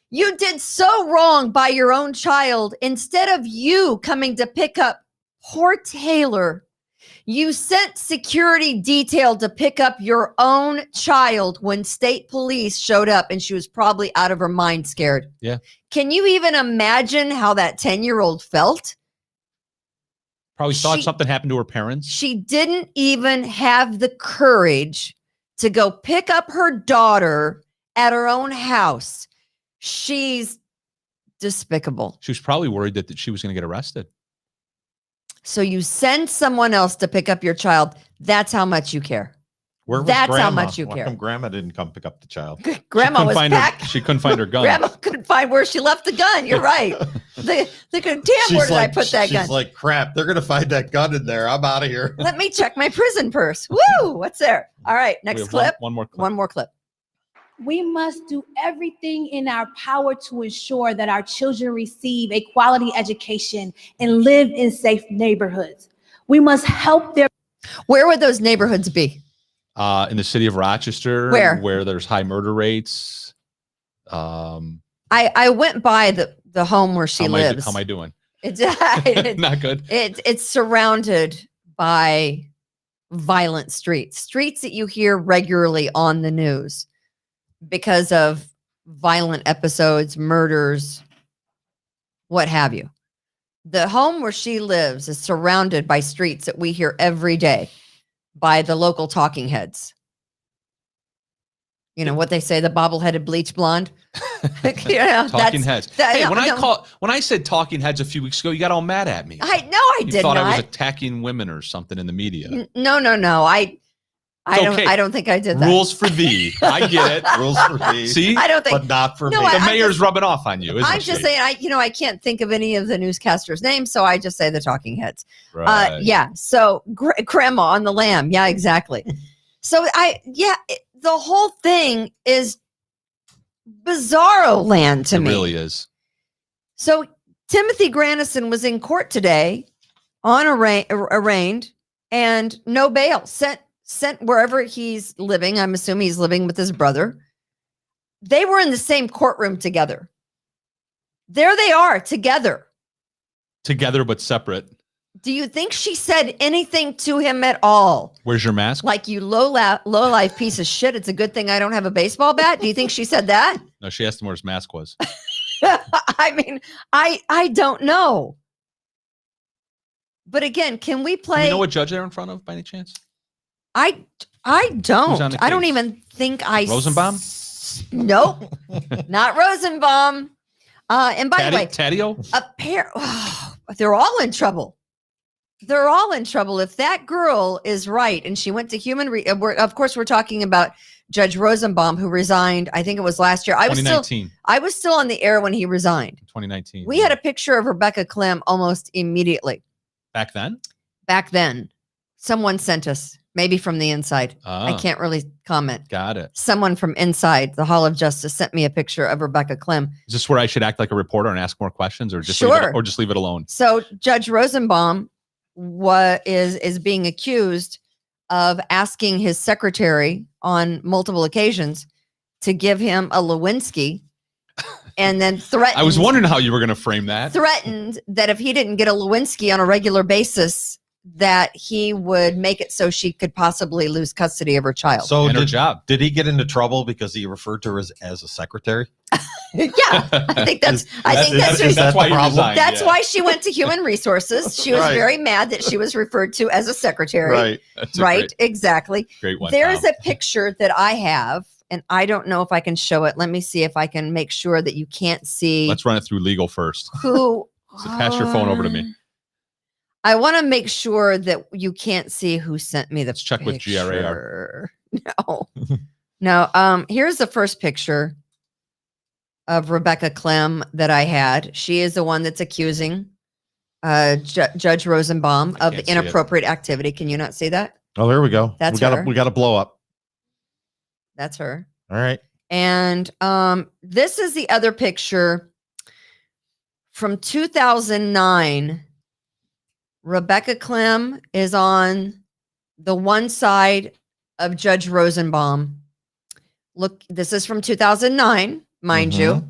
you did so wrong by your own child. Instead of you coming to pick up poor Taylor, you sent security detail to pick up your own child when state police showed up, and she was probably out of her mind scared. Yeah. Can you even imagine how that 10-year-old felt? Probably thought something happened to her parents. She didn't even have the courage to go pick up her daughter at her own house. She's despicable. She was probably worried that she was going to get arrested. So you send someone else to pick up your child. That's how much you care. Where was That's Grandma? how much you Why care. come Grandma didn't come pick up the child? Grandma was packed. She couldn't find her gun. Grandma couldn't find where she left the gun. You're right. They could, damn, where did I put that gun? She's like, crap, they're going to find that gun in there. I'm out of here. Let me check my prison purse. Woo, what's there? All right, We next have clip. One more clip. One more clip. We must do everything in our power to ensure that our children receive a quality education and live in safe neighborhoods. We must help their. Where would those neighborhoods be? In the city of Rochester, where there's high murder rates. I went by the home where she lives. How am I doing? It's Not good. It's surrounded by violent streets that you hear regularly on the news because of violent episodes, murders, what have you. The home where she lives is surrounded by streets that we hear every day by the local talking heads. You know what they say, the bobble-headed bleach blonde. Talking heads. When I said talking heads a few weeks ago, you got all mad at me. I you did thought not. I was attacking women or something in the media. No. I don't think I did that. Rules for thee. I get it. Rules for thee. See, I don't think, but not for me. The mayor's rubbing off on you. I'm just saying. I can't think of any of the newscasters' names, so I just say the talking heads. Right. Yeah. So grandma on the lamb. Yeah, exactly. So the whole thing is bizarro land to me. It really is. So Timothy Granison was in court today on arraigned and no bail, sent wherever he's living. I'm assuming he's living with his brother. They were in the same courtroom together. There they are together. Together but separate. Do you think she said anything to him at all? Where's your mask? Like, you low life piece of shit. It's a good thing I don't have a baseball bat. Do you think she said that? No, she asked him where his mask was. I mean, I don't know. But again, can we play? Do we know what judge they're in front of by any chance? I don't. I don't even think Rosenbaum? Nope. Not Rosenbaum. And by the way, Taddeo? they're all in trouble. they're all in trouble. If that girl is right and she went to of course, we're talking about Judge Rosenbaum, who resigned. I think it was last year. I was still on the air when he resigned. 2019. We had a picture of Rebecca Clem almost immediately. Back then? Back then. Someone sent us, maybe from the inside. I Ah. can't really comment. Got it. Someone from inside the Hall of Justice sent me a picture of Rebecca Clem. Is this where I should act like a reporter and ask more questions, or just Sure. just leave it alone? So Judge Rosenbaum is being accused of asking his secretary on multiple occasions to give him a Lewinsky, and then threatened. I was wondering how you were going to frame that. Threatened that if he didn't get a Lewinsky on a regular basis, that he would make it so she could possibly lose custody of her child. So her job. Did he get into trouble because he referred to her as a secretary? Yeah, I think that's why he resigned. That's why she went to Human Resources. She was very mad that she was referred to as a secretary. Right. Right. Exactly. Great one. There's a picture that I have, and I don't know if I can show it. Let me see if I can make sure that you can't see. Let's run it through legal first. Who? So pass your phone over to me. I want to make sure that you can't see who sent me the Let's check with GRAR. No. Here's the first picture of Rebecca Clem that I had. She is the one that's accusing Judge Rosenbaum of the inappropriate activity. Can you not see that? Oh, there we go. That's we got to blow up. That's her. All right. And this is the other picture from 2009. Rebecca Clem is on the one side of Judge Rosenbaum. Look, this is from 2009, mind you.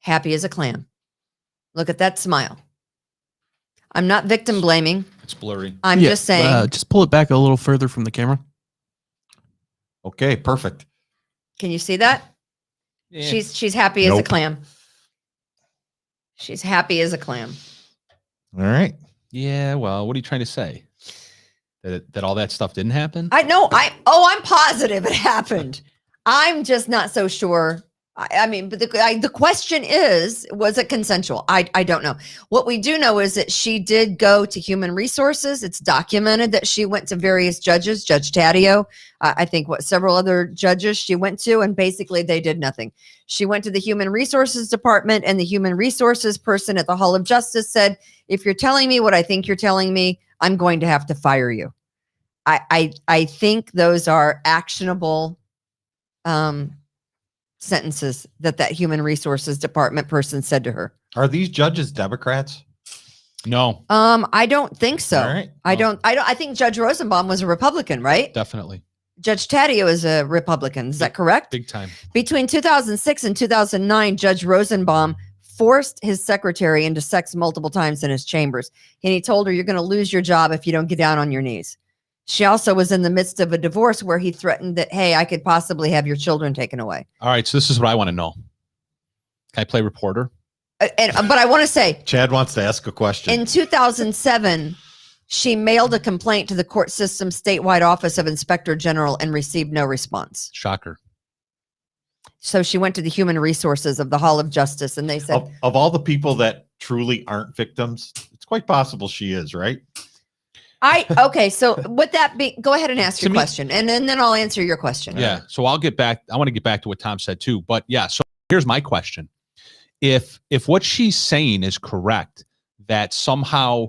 Happy as a clam. Look at that smile. I'm not victim blaming. It's blurry. I'm just saying. Just pull it back a little further from the camera. Okay, perfect. Can you see that? Yeah. She's happy as a clam. She's happy as a clam. All right. Yeah, well, what are you trying to say? That all that stuff didn't happen? I'm positive it happened. I'm just not so sure. I mean, but the question is, was it consensual? I don't know. What we do know is that she did go to Human Resources. It's documented that she went to various judges, Judge Taddeo, I think several other judges she went to, and basically they did nothing. She went to the Human Resources Department, and the Human Resources person at the Hall of Justice said, if you're telling me what I think you're telling me, I'm going to have to fire you. I think those are actionable sentences that Human Resources Department person said to her. Are these judges Democrats? No. I don't think so. All right. I think Judge Rosenbaum was a Republican, right? Definitely. Judge Taddeo is a Republican. Is that correct? Big time. Between 2006 and 2009, Judge Rosenbaum forced his secretary into sex multiple times in his chambers. And he told her, you're going to lose your job if you don't get down on your knees. She also was in the midst of a divorce where he threatened that, hey, I could possibly have your children taken away. All right. So this is what I want to know. Can I play reporter? But I want to say, Chad wants to ask a question. in 2007, she mailed a complaint to the court system's statewide office of Inspector General and received no response. Shocker. So she went to the Human Resources of the Hall of Justice, and they said, of all the people that truly aren't victims, it's quite possible she is, right? Okay. So with that be, go ahead and ask your question, and then I'll answer your question. Yeah. So I'll get back. I want to get back to what Tom said too, but yeah. So here's my question. If what she's saying is correct, that somehow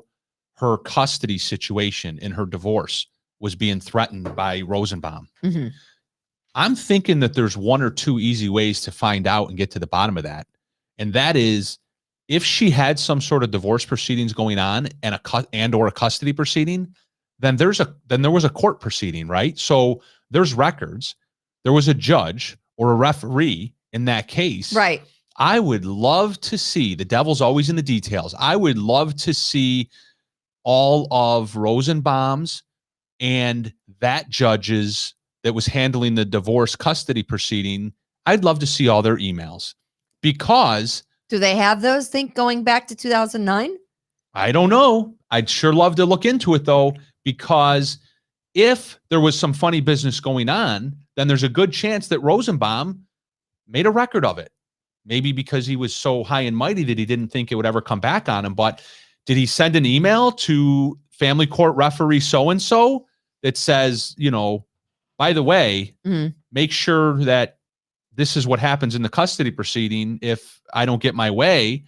her custody situation in her divorce was being threatened by Rosenbaum, Mm-hmm. I'm thinking that there's one or two easy ways to find out and get to the bottom of that. And that is, if she had some sort of divorce proceedings going on and a custody proceeding, then there was a court proceeding, right? So there's records. There was a judge or a referee in that case. Right. I would love to see, the devil's always in the details. I would love to see all of Rosenbaum's and that judge's that was handling the divorce custody proceeding. I'd love to see all their emails, because do they have those? Think going back to 2009? I don't know. I'd sure love to look into it though, because if there was some funny business going on, then there's a good chance that Rosenbaum made a record of it. Maybe because he was so high and mighty that he didn't think it would ever come back on him. But did he send an email to family court referee so-and-so that says, by the way, make sure that this is what happens in the custody proceeding if I don't get my way.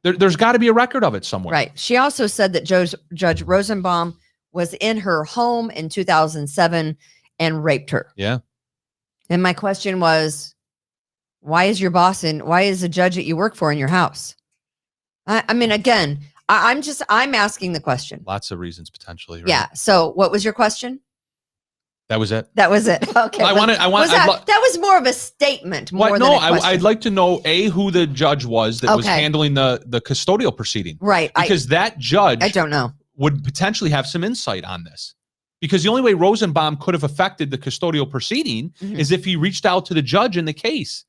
There's got to be a record of it somewhere. Right. She also said that Judge Rosenbaum was in her home in 2007 and raped her. Yeah. And my question was, why is the judge that you work for in your house? I mean, again, I'm asking the question. Lots of reasons potentially. Right? Yeah. So what was your question? That was it. That was it. Okay. That was more of a statement. I'd like to know who the judge was that was handling the custodial proceeding. Right. Because that judge, I don't know, would potentially have some insight on this. Because the only way Rosenbaum could have affected the custodial proceeding is if he reached out to the judge in the case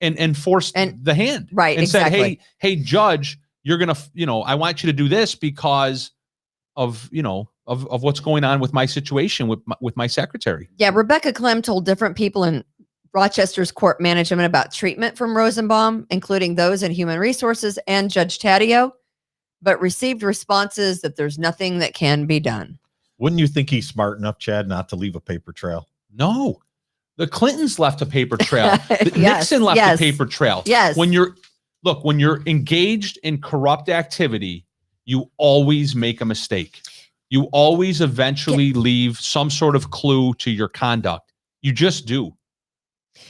and forced the hand. Right. And said, hey, judge, you're going to, I want you to do this because of, of what's going on with my situation with my secretary. Yeah. Rebecca Clem told different people in Rochester's court management about treatment from Rosenbaum, including those in human resources and Judge Taddeo, but received responses that there's nothing that can be done. Wouldn't you think he's smart enough, Chad, not to leave a paper trail? No. The Clintons left a paper trail. Nixon left a paper trail. Yes. When you're engaged in corrupt activity, you always make a mistake. You always eventually leave some sort of clue to your conduct. You just do.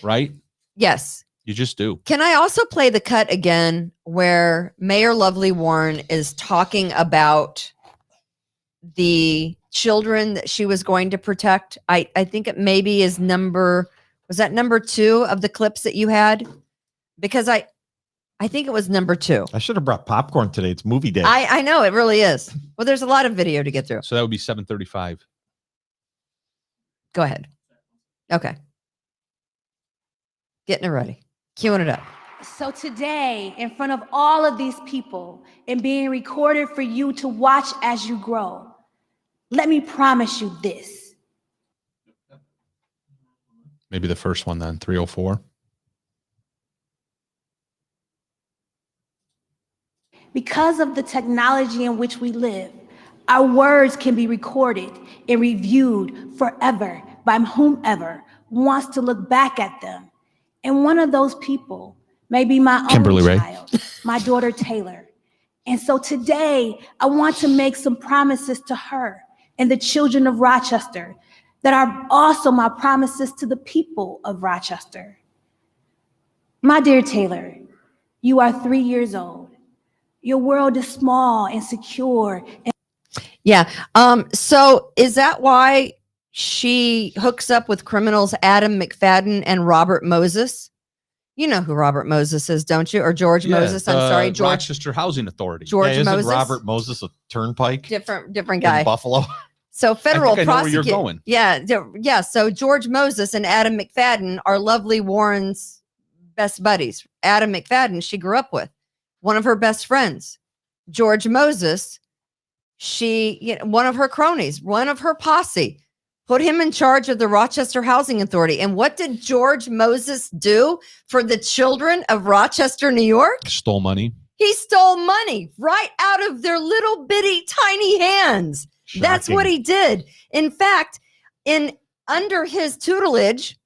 Right? Yes. You just do. Can I also play the cut again where Mayor Lovely Warren is talking about the children that she was going to protect? I think it maybe is number 2 of the clips that you had? Because I think it was number 2. I should have brought popcorn today. It's movie day. I know, it really is. Well, there's a lot of video to get through. So that would be 7:35. Go ahead. Okay. Getting it ready. Queuing it up. So today, in front of all of these people and being recorded for you to watch as you grow, let me promise you this. Maybe the first one then, 304. Because of the technology in which we live, our words can be recorded and reviewed forever by whomever wants to look back at them. And one of those people may be my Kimberly only Ray. child, my daughter Taylor. And so today, I want to make some promises to her and the children of Rochester that are also my promises to the people of Rochester. My dear Taylor, you are 3 years old. Your world is small and secure. Yeah. So is that why she hooks up with criminals Adam McFadden and Robert Moses? You know who Robert Moses is, don't you? Or George Moses? I'm sorry, George. Rochester Housing Authority. George isn't Moses. Robert Moses a turnpike? Different guy. In Buffalo. So federal I know where you're prosecutor. going. Yeah. So George Moses and Adam McFadden are Lovely Warren's best buddies. Adam McFadden, she grew up with, one of her best friends. George Moses, one of her cronies, one of her posse, put him in charge of the Rochester Housing Authority. And what did George Moses do for the children of Rochester, New York? Stole money. He stole money right out of their little bitty tiny hands. Shocking. That's what he did. In fact, under his tutelage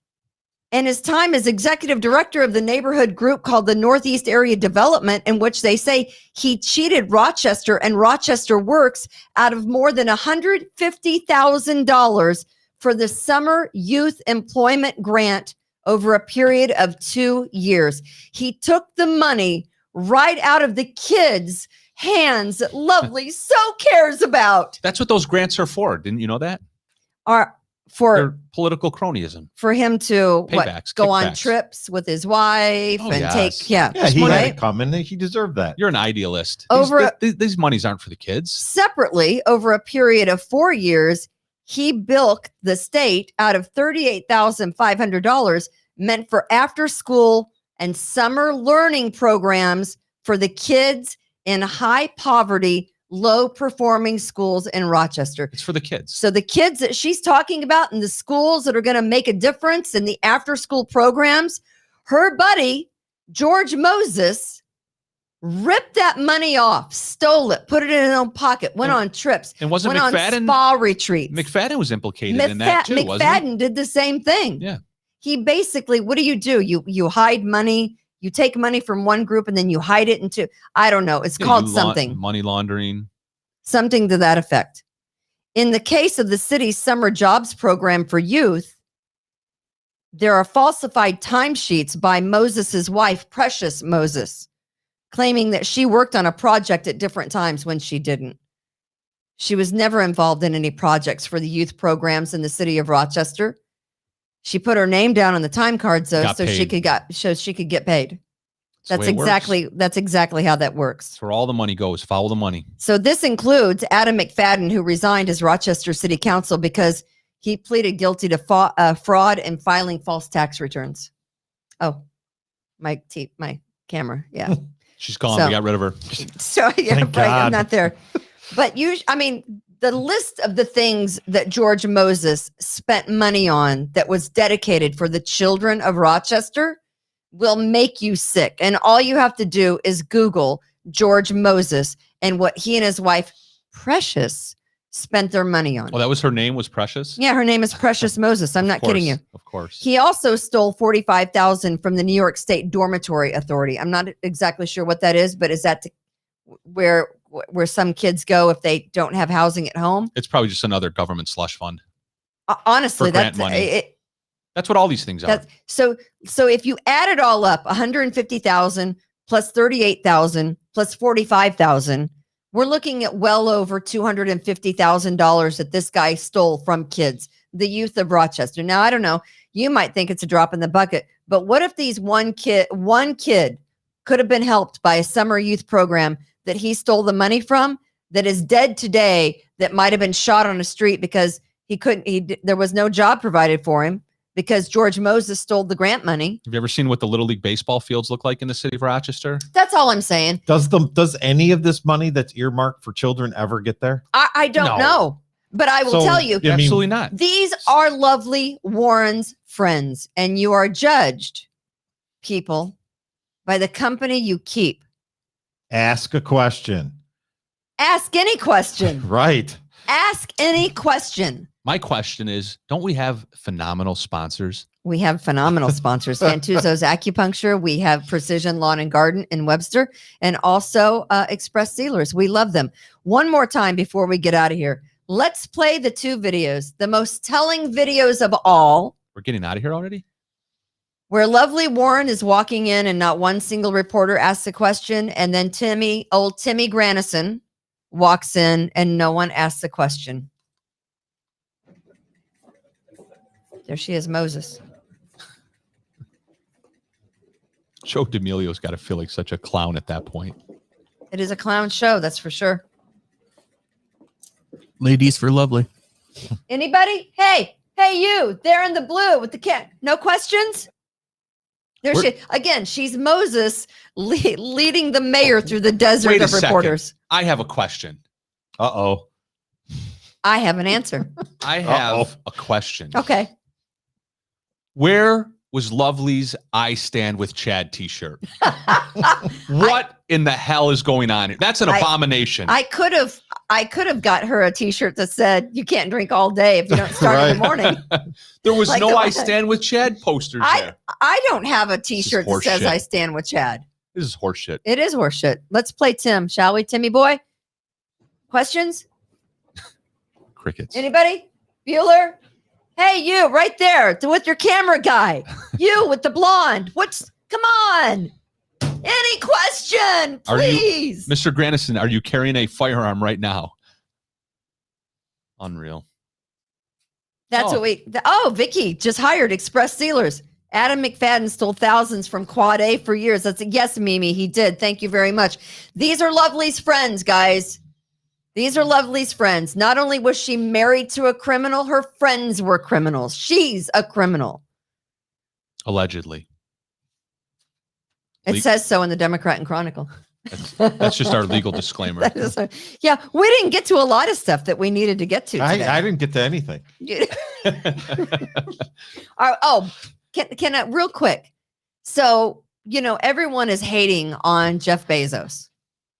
and his time as executive director of the neighborhood group called the Northeast Area Development, in which they say he cheated Rochester and Rochester Works out of more than $150,000 for the Summer Youth Employment Grant over a period of 2 years. He took the money right out of the kids' hands that Lovely so cares about. That's what those grants are for. Didn't you know that? They're political cronyism. For him to Paybacks, go on kickbacks. trips with his wife Oh, and yes. Yeah, he right? had it coming. He deserved that. You're an idealist. Over These monies aren't for the kids. Separately, over a period of 4 years, he bilked the state out of $38,500 meant for after school and summer learning programs for the kids in high poverty, low performing schools in Rochester. It's for the kids. So the kids that she's talking about in the schools that are going to make a difference in the after school programs, her buddy, George Moses, ripped that money off, stole it, put it in his own pocket, went on trips, and wasn't went McFadden on spa retreats. McFadden was implicated in that too, wasn't he? McFadden did the same thing. Yeah. He basically, what do? You hide money, you take money from one group and then you hide it into, I don't know, it's called something. Money laundering. Something to that effect. In the case of the city's summer jobs program for youth, there are falsified timesheets by Moses's wife, Precious Moses, claiming that she worked on a project at different times when she didn't. She was never involved in any projects for the youth programs in the city of Rochester. She put her name down on the time cards though, so she could get paid. That's exactly how that works. That's where all the money goes. Follow the money. So this includes Adam McFadden, who resigned as Rochester City Council because he pleaded guilty to fraud and filing false tax returns. Oh, my camera. Yeah. She's gone. So- We got rid of her. So yeah, Thank right. God. I'm not there. But the list of the things that George Moses spent money on that was dedicated for the children of Rochester will make you sick. And all you have to do is Google George Moses and what he and his wife, Precious, spent their money on. Oh, that was her name, was Precious? Yeah, her name is Precious Moses. I'm not kidding you. Of course. He also stole $45,000 from the New York State Dormitory Authority. I'm not exactly sure what that is, but is that where some kids go if they don't have housing at home? It's probably just another government slush fund. Honestly, For grant money. That's what all these things are. So if you add it all up, 150,000 plus 38,000 plus 45,000, we're looking at well over $250,000 that this guy stole from kids, the youth of Rochester. Now, I don't know. You might think it's a drop in the bucket, but what if these one kid could have been helped by a summer youth program that he stole the money from, that is dead today, that might have been shot on a street because there was no job provided for him because George Moses stole the grant money. Have you ever seen what the Little League baseball fields look like in the city of Rochester? That's all I'm saying. Does any of this money that's earmarked for children ever get there? I don't know, but I will tell you. Absolutely not. These are lovely Warren's friends, and you are judged, people, by the company you keep. Ask a question. Ask any question. Right. Ask any question. My question is, don't we have phenomenal sponsors? We have phenomenal sponsors. Fantuzzo's Acupuncture. We have Precision Lawn and Garden in Webster, and also Express Sealers. We love them. One more time before we get out of here. Let's play the two videos, the most telling videos of all. We're getting out of here already? Where lovely Warren is walking in and not one single reporter asks a question. And then old Timmy Granison walks in and no one asks a question. There she is, Moses. Joe D'Amelio's got to feel like such a clown at that point. It is a clown show, that's for sure. Ladies for lovely. Anybody? Hey, you, there in the blue with the cat. No questions? There she again. She's Moses leading the mayor through the desert of reporters. Second. I have a question. Uh-oh. I have an answer. I have a question. Okay. Where was Lovely's I Stand with Chad t-shirt? What in the hell is going on here? That's an abomination. I could have got her a t-shirt that said, "You can't drink all day if you don't start in the morning." There was no I Stand with Chad posters there. I don't have a t-shirt that says I stand with Chad. This is horseshit. It is horseshit. Let's play Tim, shall we, Timmy boy? Questions? Crickets. Anybody? Bueller? Hey, you right there with your camera guy. You with the blonde. Come on. Any question, please. Mr. Granison, are you carrying a firearm right now? Unreal. That's what Vicky just hired Express Sealers. Adam McFadden stole thousands from Quad A for years. Yes, Mimi, he did. Thank you very much. These are Lovely's friends, guys. These are Lovely's friends. Not only was she married to a criminal, her friends were criminals. She's a criminal. Allegedly. It says so in the Democrat and Chronicle. That's just our legal disclaimer. Yeah, we didn't get to a lot of stuff that we needed to get to today. I didn't get to anything. Can I real quick? So everyone is hating on Jeff Bezos.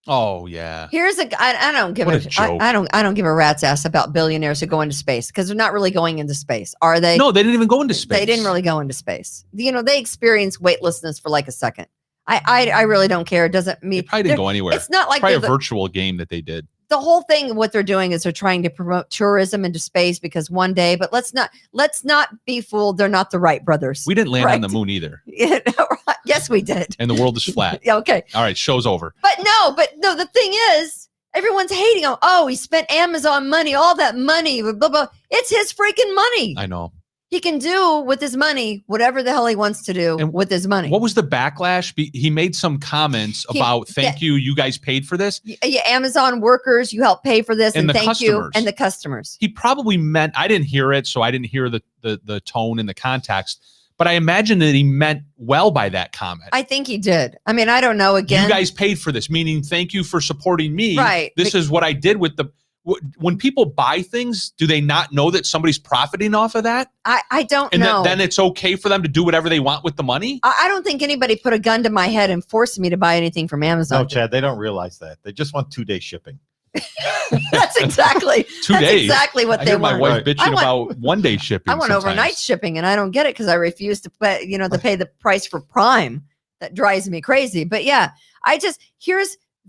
Oh yeah. Here's I don't give What a a joke. I don't give a rat's ass about billionaires who go into space because they're not really going into space, are they? No, they didn't even go into space. They didn't really go into space. They experience weightlessness for like a second. I really don't care. It doesn't mean They probably didn't go anywhere. It's not like probably a they're the- virtual game that they did. the whole thing. What they're doing is they're trying to promote tourism into space because one day. But let's not be fooled. They're not the Wright brothers. We didn't land right? on the moon either. Yes, we did. And the world is flat. Yeah, okay. All right, show's over. But no. The thing is, everyone's hating him. Oh, he spent Amazon money, all that money, blah, blah. It's his freaking money. I know. He can do with his money whatever the hell he wants to do with his money. What was the backlash? He made some comments about thank you, you guys paid for this. Yeah, Amazon workers, you help pay for this, and the thank you, customers. and the customers. He probably meant, I didn't hear it, so I didn't hear the tone and the context, but I imagine that he meant well by that comment. I think he did. I mean, I don't know. Again, you guys paid for this, meaning thank you for supporting me. Right. This is what I did with when people buy things, do they not know that somebody's profiting off of that? I don't and know. then it's okay for them to do whatever they want with the money? I don't think anybody put a gun to my head and forced me to buy anything from Amazon. No, Chad, they don't realize that. They just want 2-day shipping. That's exactly 2 days. Exactly what I they hear my want. wife bitching about 1 day shipping. I want overnight shipping, and I don't get it because I refuse to pay, to pay the price for Prime. That drives me crazy. But yeah,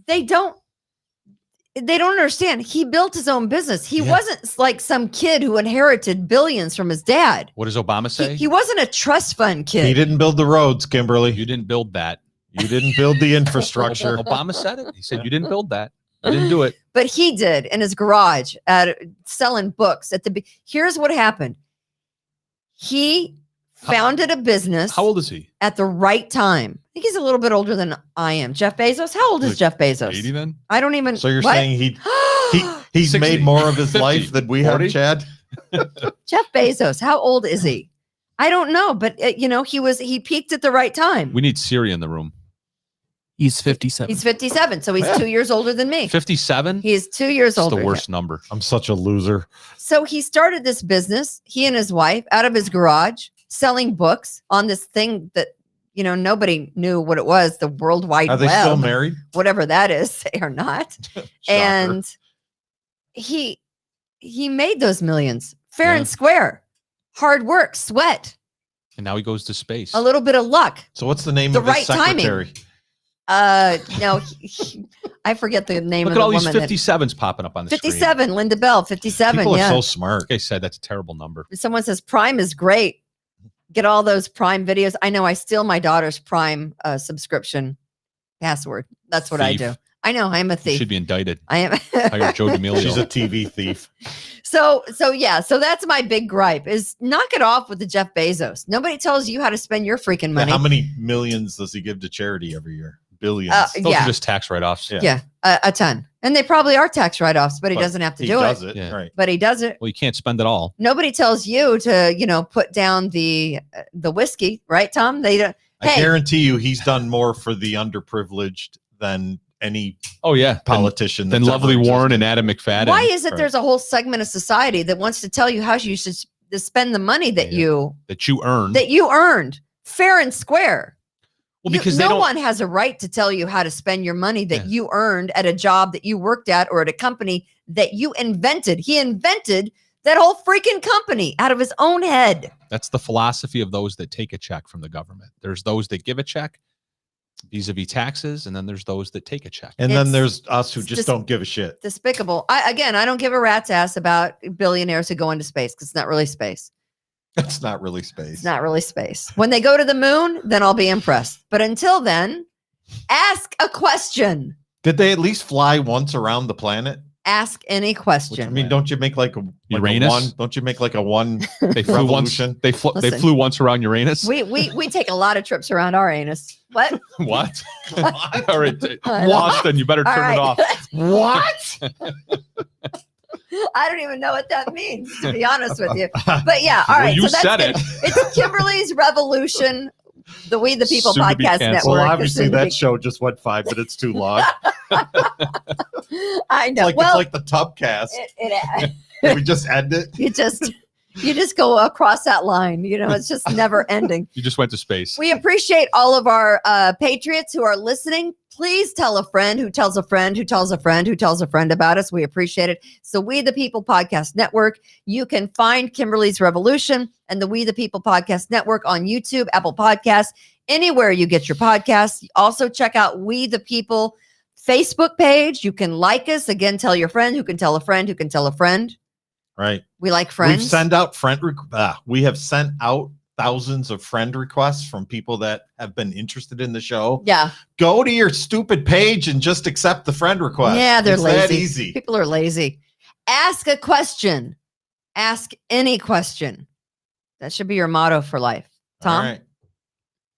they don't understand. He built his own business. He wasn't like some kid who inherited billions from his dad. What does Obama say? He wasn't a trust fund kid. He didn't build the roads, Kimberly. You didn't build that. You didn't build the infrastructure. Obama said it. He said you didn't build that. You didn't do it. But he did in his garage selling books. Here's what happened. He founded a business. How old is he? At the right time. I think he's a little bit older than I am. Jeff Bezos. How old is Jeff Bezos? 80 then? I don't even. So you're what? saying he's 60, made more of his 50, life than we 40? have, Chad? Jeff Bezos. How old is he? I don't know, but he peaked at the right time. We need Siri in the room. He's 57. He's 57, so he's 2 years older than me. 57? He is 2 years That's older. the worst number. I'm such a loser. So he started this business, he and his wife, out of his garage, selling books on this thing that nobody knew what it was, the World Wide Web. Are they still married? Whatever that is, they are not. And he made those millions fair and square. Hard work, sweat, And now he goes to space. a little bit of luck. So what's the name The of his right timing. secretary? No, I forget the name Look of at all the these woman. 57s popping up on the screen. 57, Linda Bell, 57. People yeah. are so smart. Like I said, that's a terrible number. If someone says Prime is great, get all those Prime videos. I know I steal my daughter's Prime subscription password. That's what I Thief. do. I know I'm a You thief. should be indicted. I am. Hire Joe D'Amelio. She's a TV thief. So that's my big gripe is knock it off with the Jeff Bezos. Nobody tells you how to spend your freaking money. How many millions does he give to charity every year? Billions. Those are just tax write-offs. Yeah, a ton. And they probly are tax write-offs, but he doesn't have to do it. He does it, Yeah. right. But he does it. Well, you can't spend it all. Nobody tells you to, put down the whiskey, right, Tom? They don't. I guarantee you he's done more for the underprivileged than any politician. Than that's Lovely ever Warren existed. and Adam McFadden. Why is it there's a whole segment of society that wants to tell you how you should spend the money that you earned fair and square? Well, because no one has a right to tell you how to spend your money that you earned at a job that you worked at or at a company that you invented. He invented that whole freaking company out of his own head. That's the philosophy of those that take a check from the government. There's those that give a check vis-a-vis taxes, and then there's those that take a check. And then there's us who just don't give a shit. Despicable. I don't give a rat's ass about billionaires who go into space because it's not really space. That's not really space. It's not really space. When they go to the moon, then I'll be impressed. But until then, ask a question. Did they at least fly once around the planet? Ask any question. I mean, don't you make like a Uranus? one? Don't you make like a one? They flew once. revolution? They Listen. flew once around Uranus. We take a lot of trips around our anus. What? What? All right, I know. Austin, you better All turn it right. off. What? I don't even know what that means, to be honest with you. But yeah, all Well, right. you that's said good. it. It's Kimberly's Revolution, the We the People Soon to be Podcast canceled. Network. Well, is obviously soon to that be- show just went 5 minutes too long. I know. It's well, like the Tubcast. it Can we just end it? you just You just go across that line. It's just never ending. You just went to space. We appreciate all of our patriots who are listening. Please tell a friend who tells a friend who tells a friend who tells a friend about us. We appreciate it. So We the People Podcast Network. You can find Kimberly's Revolution and the We the People Podcast Network on YouTube, Apple Podcasts, anywhere you get your podcasts. Also check out We the People Facebook page. You can like us. Again, tell your friend who can tell a friend who can tell a friend. Right. We like friends. We have sent out thousands of friend requests from people that have been interested in the show. Yeah. Go to your stupid page and just accept the friend request. Yeah, they're it's lazy. That easy. People are lazy. Ask a question. Ask any question. That should be your motto for life. Tom? All right.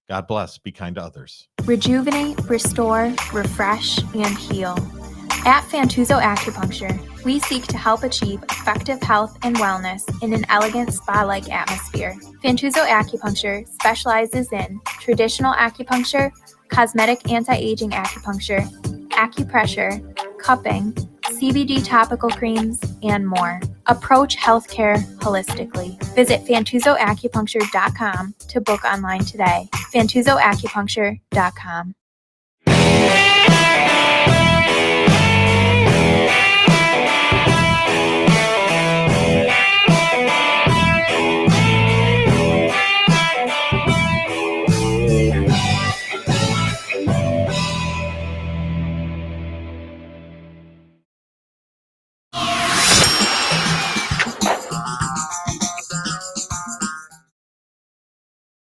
God bless. Be kind to others. Rejuvenate, restore, refresh, and heal. At Fantuzzo Acupuncture, we seek to help achieve effective health and wellness in an elegant spa-like atmosphere. Fantuzzo Acupuncture specializes in traditional acupuncture, cosmetic anti-aging acupuncture, acupressure, cupping, CBD topical creams, and more. Approach healthcare holistically. Visit FantuzzoAcupuncture.com to book online today. FantuzzoAcupuncture.com.